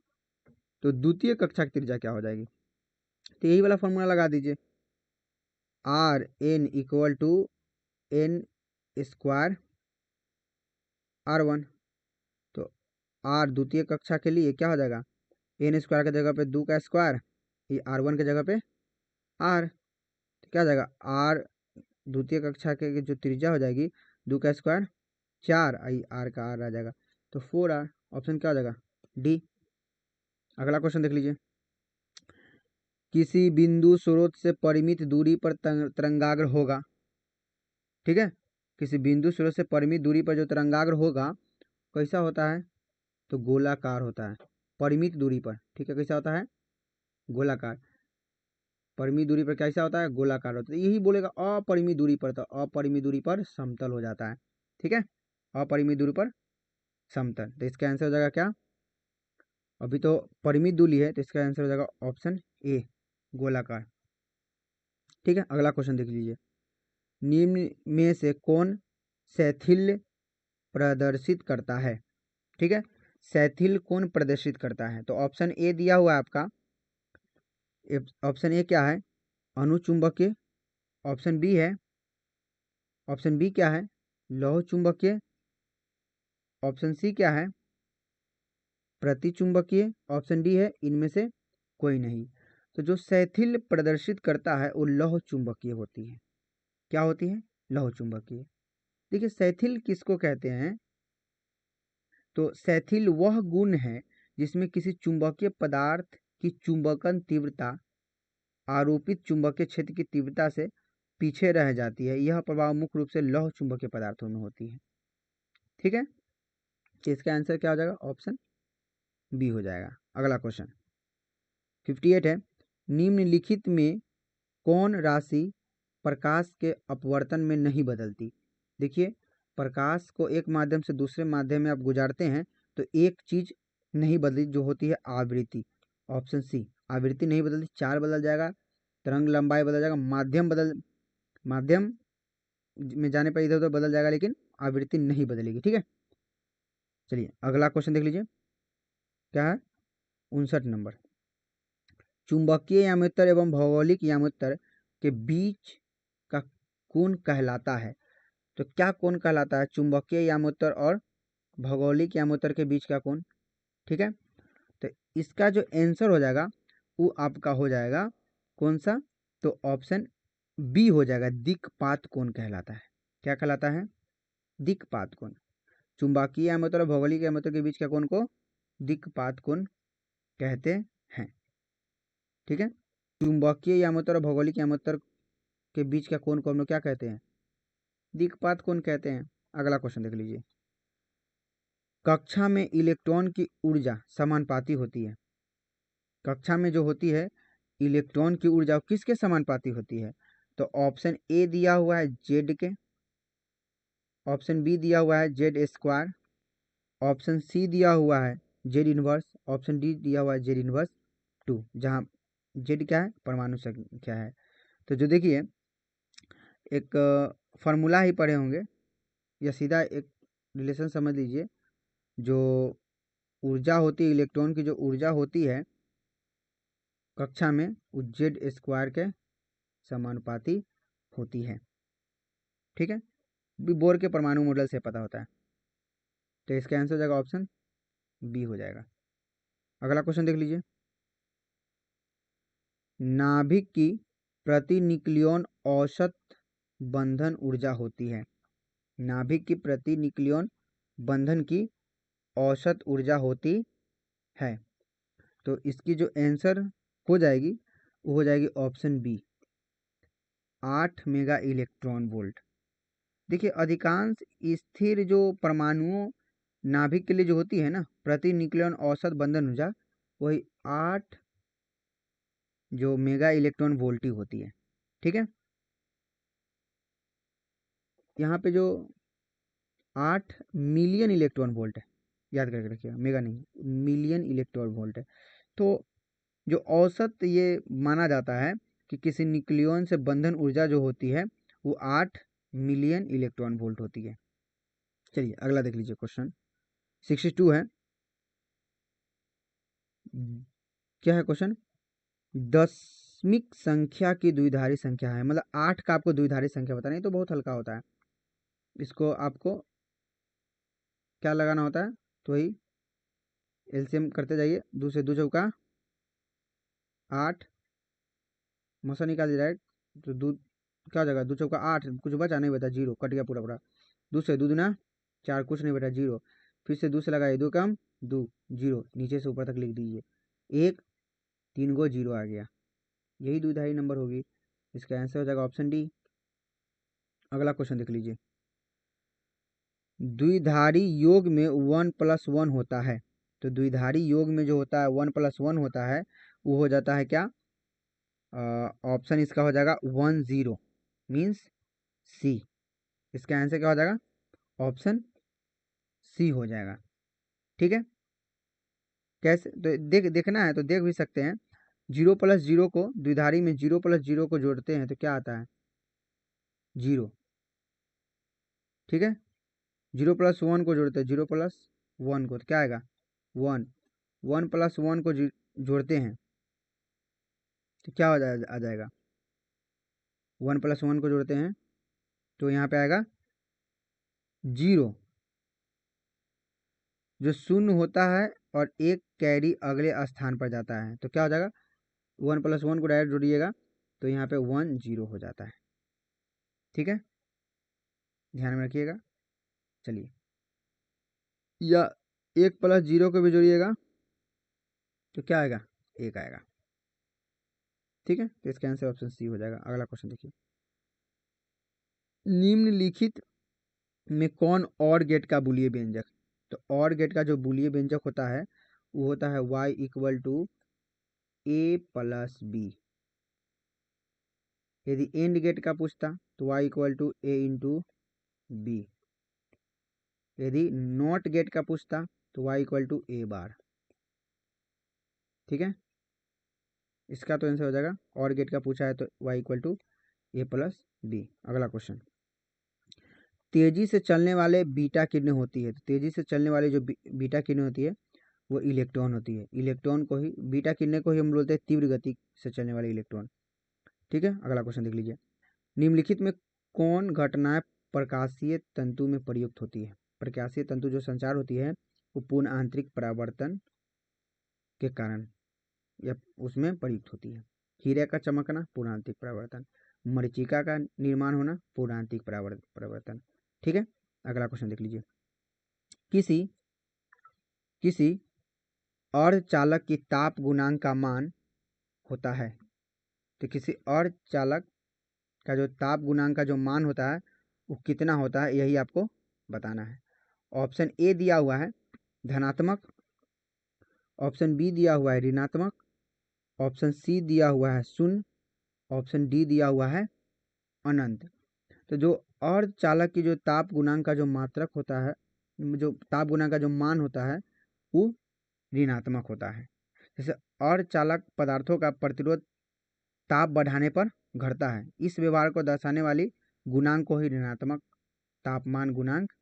तो द्वितीय कक्षा की त्रिज्या क्या हो जाएगी, तो यही वाला फॉर्मूला लगा दीजिए, Rn=n² R1। तो r द्वितीय कक्षा के लिए क्या हो जाएगा, n² की जगह पे 2 का स्क्वायर, ये R1 की जगह पे r, तो क्या हो जाएगा, r द्वितीय कक्षा के जो त्रिज्या हो जाएगी 2 का स्क्वायर 4, आई r का r आ जाएगा, तो 4r। ऑप्शन क्या हो जाएगा, डी। अगला क्वेश्चन देख लीजिए, किसी बिंदु स्रोत से परिमित दूरी पर तरंगाग्र होगा। ठीक है, किसी बिंदु स्रोत से परिमित दूरी पर जो तरंगाग्र होगा कैसा होता है, तो गोलाकार होता है, परिमित दूरी पर। ठीक है, कैसा होता है, गोलाकार। परिमित दूरी पर कैसा होता है, गोलाकार होता है। यही बोलेगा अपरिमित दूरी पर, तो अपरिमित दूरी पर समतल हो जाता है। ठीक है, अपरिमित दूरी पर समतल, तो इसका आंसर हो जाएगा क्या, अभी तो परिमित दूरी है, तो इसका आंसर हो जाएगा ऑप्शन ए, गोलाकार। ठीक है, अगला क्वेश्चन देख लीजिए, निम्न में से कौन शैथिल्य प्रदर्शित करता है। ठीक है, शैथिल्य कौन प्रदर्शित करता है, तो ऑप्शन ए दिया हुआ है आपका। ऑप्शन ए क्या है, अनुचुंबकीय। ऑप्शन बी है, ऑप्शन बी क्या है, लौह चुंबकीय। ऑप्शन सी क्या है, प्रतिचुंबकीय। ऑप्शन डी है इनमें से कोई नहीं। तो जो शैथिल्य प्रदर्शित करता है वो लौह चुंबकीय होती है। क्या होती है, लौह चुंबकीय। देखिए शैथिल्य किसको कहते हैं, तो शैथिल्य वह गुण है जिसमें किसी चुंबकीय पदार्थ की चुंबकन तीव्रता आरोपित चुंबकीय क्षेत्र की तीव्रता से पीछे रह जाती है। यह प्रभाव मुख्य रूप से लौह चुंबकीय पदार्थों में होती है। ठीक है, तो इसका आंसर क्या हो जाएगा, ऑप्शन बी हो जाएगा। अगला क्वेश्चन 58 है, निम्नलिखित में कौन राशि प्रकाश के अपवर्तन में नहीं बदलती। देखिए प्रकाश को एक माध्यम से दूसरे माध्यम में आप गुजारते हैं, तो एक चीज नहीं बदली जो होती है आवृत्ति। ऑप्शन सी, आवृत्ति नहीं बदलती, 4 बदल जाएगा, तरंग लंबाई बदल जाएगा, माध्यम में जाने पर इधर उधर बदल जाएगा, लेकिन आवृत्ति नहीं बदलेगी। ठीक है, चलिए अगला क्वेश्चन देख लीजिए, क्या है 59 नंबर, चुंबकीय याम्योत्तर एवं भौगोलिक याम्योत्तर के बीच का कोण कहलाता है। तो क्या कोण कहलाता है, चुंबकीय याम्योत्तर और भौगोलिक याम्योत्तर के बीच का कोण। ठीक है, तो इसका जो आंसर हो जाएगा वो आपका हो जाएगा कौन सा, तो ऑप्शन बी हो जाएगा, दिक्पात कोण कहलाता है। क्या कहलाता है? दिक्पात कोण। चुंबकीय आमोत्तर और भौगोलिक आमोत्तर के बीच का कोण को दिक्पात कोण कहते हैं। ठीक है, चुंबकीय आमोत्तर और भौगोलिक आमोत्तर के बीच का कोण को हम लोग क्या कहते हैं? दिक्पात कोण कहते हैं। अगला क्वेश्चन देख लीजिए। कक्षा में इलेक्ट्रॉन की ऊर्जा समानुपाती होती है। कक्षा में जो होती है इलेक्ट्रॉन की ऊर्जा किसके समानुपाती होती है? तो ऑप्शन ए दिया हुआ है जेड के, ऑप्शन बी दिया हुआ है जेड स्क्वायर, ऑप्शन सी दिया हुआ है जेड इनवर्स, ऑप्शन डी दिया हुआ है जेड इनवर्स 2, जहाँ जेड क्या है? परमाणु संख्या है। तो जो देखिए एक फार्मूला ही पढ़े होंगे या सीधा एक रिलेशन समझ लीजिए, जो ऊर्जा होती है इलेक्ट्रॉन की, जो ऊर्जा होती है कक्षा में वो जेड स्क्वायर के समानुपाती होती है। ठीक है, बोर के परमाणु मॉडल से पता होता है। तो इसका आंसर हो जाएगा ऑप्शन बी हो जाएगा। अगला क्वेश्चन देख लीजिए। नाभिक की प्रति न्यूक्लियन औसत बंधन ऊर्जा होती है। नाभिक की प्रति न्यूक्लियन बंधन की औसत ऊर्जा होती है। तो इसकी जो आंसर हो जाएगी वो हो जाएगी option B, 8 mega electron volt. देखिए अधिकांश स्थिर जो परमाणुओं नाभिक के लिए जो होती है ना, प्रति न्यूक्लियन औसत बंधन ऊर्जा वही 8 जो मेगा इलेक्ट्रॉन वोल्ट ही होती है। ठीक है, यहाँ पे जो 8 मिलियन इलेक्ट्रॉन वोल्ट है, याद करके रखिएगा, मेगा नहीं, मिलियन इलेक्ट्रॉन वोल्ट है। तो जो औसत ये माना जाता है कि किसी न्यूक्लियन से बंधन ऊर्जा जो होती है वो 8 मिलियन इलेक्ट्रॉन वोल्ट होती है। चलिए अगला देख लीजिए। क्वेश्चन 62 है। क्या है क्वेश्चन? दशमिक संख्या की द्विधारी संख्या है, मतलब 8 का आपको द्विधारी संख्या बताना है, तो बहुत हल्का होता है। इसको आपको क्या लगाना होता है? तो वही एलसीएम करते जाइए, 2 से 2 चौका 8, मौसा निकाल दिया जाए तो 2 क्या हो जाएगा? 2 चौका 8, कुछ बचा नहीं, बता 0, कट गया पूरा पूरा। 2 से 2 दूना 4, कुछ नहीं बेटा 0। फिर से 2 से लगाइए, 2 कम 2, 0, नीचे से ऊपर तक लिख दीजिए 1, 3 को 0 आ गया। यही द्विधारी नंबर होगी। इसका आंसर हो जाएगा ऑप्शन डी। अगला क्वेश्चन देख लीजिए। द्विधारी योग में 1+1 होता है। तो द्विधारी योग में जो होता है 1+1 होता है वो हो जाता है क्या? ऑप्शन इसका हो जाएगा 10, मीन्स सी। इसका आंसर क्या हो जाएगा? ऑप्शन सी हो जाएगा। ठीक है, कैसे? तो देखना है तो देख भी सकते हैं। 0+0 को द्विधारी में 0+0 को जोड़ते हैं तो क्या आता है? 0। ठीक है, 0+1 को जोड़ते हैं, 0+1 को तो क्या आएगा? 1। 1+1 को जोड़ते हैं तो क्या आ जाएगा? 1+1 को जोड़ते हैं तो यहाँ पे आएगा 0। जो शून्य होता है और एक कैरी अगले स्थान पर जाता है तो क्या हो जाएगा? 1+1 को डायरेक्ट जोड़िएगा तो यहाँ पे 10 हो जाता है। ठीक है, ध्यान में रखिएगा। चलिए, या 1+0 को भी जोड़िएगा तो क्या आएगा? 1 आएगा। ठीक है, तो इसका आंसर ऑप्शन सी हो जाएगा। अगला क्वेश्चन देखिए। निम्नलिखित में कौन और गेट का बुलिय व्यंजक? तो और गेट का जो बुलिय व्यंजक होता है वो होता है y=a+b। यदि एंड गेट का पूछता तो y=a×b। यदि नॉट गेट का पूछता तो y=a बार। ठीक है, इसका तो आंसर हो जाएगा, और गेट का पूछा है तो y=a+b। अगला क्वेश्चन। तेजी से चलने वाले बीटा किरणें होती है। तो तेजी से चलने वाली जो बीटा किरणें होती है वो इलेक्ट्रॉन होती है। इलेक्ट्रॉन को ही, बीटा किरणें को ही हम बोलते हैं तीव्र गति से चलने वाले इलेक्ट्रॉन। ठीक है, अगला क्वेश्चन देख लीजिए। निम्नलिखित में कौन घटनाएं प्रकाशीय तंतु में प्रयुक्त होती है? प्रकाशीय तंतु जो संचार होती है वो पूर्ण आंतरिक परावर्तन के कारण या उसमें प्रयुक्त होती है। हीरे का चमकना पूर्णांतिक परावर्तन, मरीचिका का निर्माण होना पूर्णांतिक परावर्तन। ठीक है, अगला क्वेश्चन देख लीजिए। किसी अर्धचालक की ताप गुणांक का मान होता है, तो किसी अर्धचालक का जो ताप गुणांक का जो मान होता है वो कितना होता है, यही आपको बताना है। ऑप्शन ए दिया हुआ है धनात्मक, ऑप्शन बी दिया हुआ है ऋणात्मक, ऑप्शन सी दिया हुआ है शून्य, ऑप्शन डी दिया हुआ है अनंत। तो जो अर्धचालक की जो ताप गुणांक का जो मात्रक होता है, जो ताप गुणांक का जो मान होता है वो ऋणात्मक होता है। जैसे अर्धचालक पदार्थों का प्रतिरोध ताप बढ़ाने पर घटता है, इस व्यवहार को दर्शाने वाली गुणांक को ही ऋणात्मक तापमान गुणांक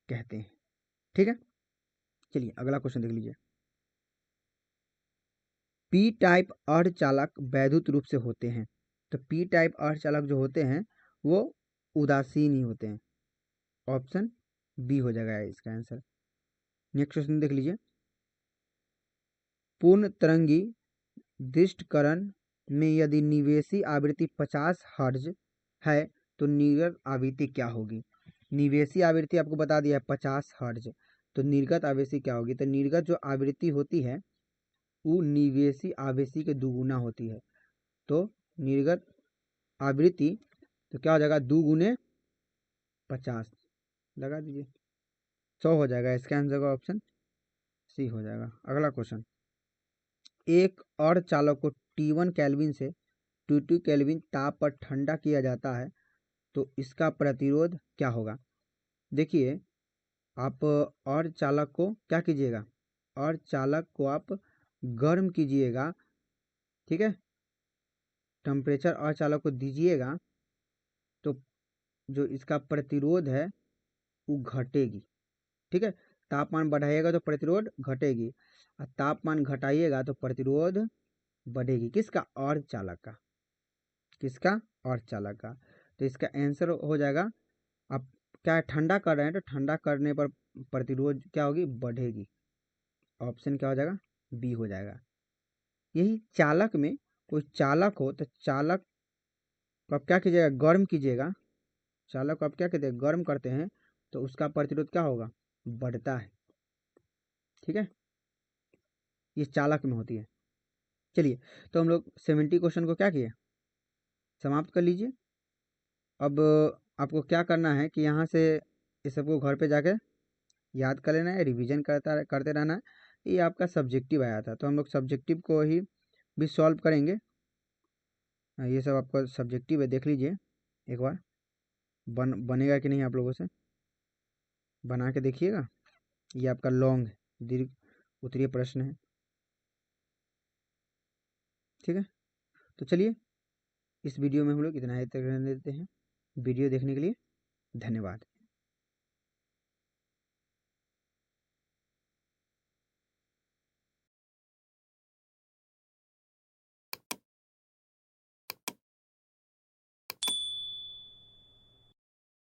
कहते हैं। ठीक है, चलिए अगला क्वेश्चन देख लीजिए। पी टाइप अर्धचालक वैद्युत रूप से होते हैं, तो पी टाइप अर्धचालक जो होते हैं वो उदासीन ही होते हैं। ऑप्शन बी हो जाएगा इसका आंसर। नेक्स्ट क्वेश्चन देख लीजिए। पूर्ण तरंगी दृष्टिकरण में यदि निवेशी आवृत्ति 50 हर्ट्ज है तो निर्गत आवृत्ति क्या होगी। निवेशी आवृत्ति आपको बता दिया है 50 हर्ट्ज, तो निर्गत आवृत्ति क्या होगी। तो निर्गत जो आवृत्ति होती है वो निवेशी आवृत्ति के दुगुना होती है। तो निर्गत आवृत्ति तो क्या हो जाएगा, 2 गुने 50 लगा दीजिए, 100 हो जाएगा। इसका आंसर का ऑप्शन सी हो जाएगा। अगला क्वेश्चन, एक अर्धचालक को T1 केल्विन से T2 केल्विन ताप पर ठंडा किया जाता है, तो इसका प्रतिरोध क्या होगा। देखिए, आप अर्धचालक को क्या कीजिएगा, अर्धचालक को आप गर्म कीजिएगा, ठीक है, टेम्परेचर अर्धचालक को दीजिएगा तो जो इसका प्रतिरोध है वो घटेगी। ठीक है, तापमान बढ़ाइएगा तो प्रतिरोध घटेगी, और तापमान घटाइएगा तो प्रतिरोध बढ़ेगी। किसका, अर्धचालक का, किसका, अर्धचालक का। तो इसका आंसर हो जाएगा, आप क्या ठंडा कर रहे हैं तो ठंडा करने पर प्रतिरोध क्या होगी, बढ़ेगी। ऑप्शन क्या हो जाएगा, बी हो जाएगा। यही चालक में कोई चालक हो तो चालक को आप क्या कीजिएगा, गर्म कीजिएगा। चालक को आप क्या कहते हैं, गर्म करते हैं तो उसका प्रतिरोध क्या होगा, बढ़ता है। ठीक है, ये चालक में होती है। चलिए, तो हम लोग 70 क्वेश्चन को क्या किए, समाप्त कर लीजिए। अब आपको क्या करना है कि यहाँ से इस सबको घर पे जाके याद कर लेना है, रिवीजन करते रहना है। ये आपका सब्जेक्टिव आया था, तो हम लोग सब्जेक्टिव को ही भी सॉल्व करेंगे। ये सब आपका सब्जेक्टिव है, देख लीजिए एक बार बनेगा कि नहीं आप लोगों से, बना के देखिएगा। ये आपका लॉन्ग दीर्घ उत्तरीय प्रश्न है। ठीक है, तो चलिए इस वीडियो में हम लोग इतना ही तक रहने देते हैं। वीडियो देखने के लिए धन्यवाद।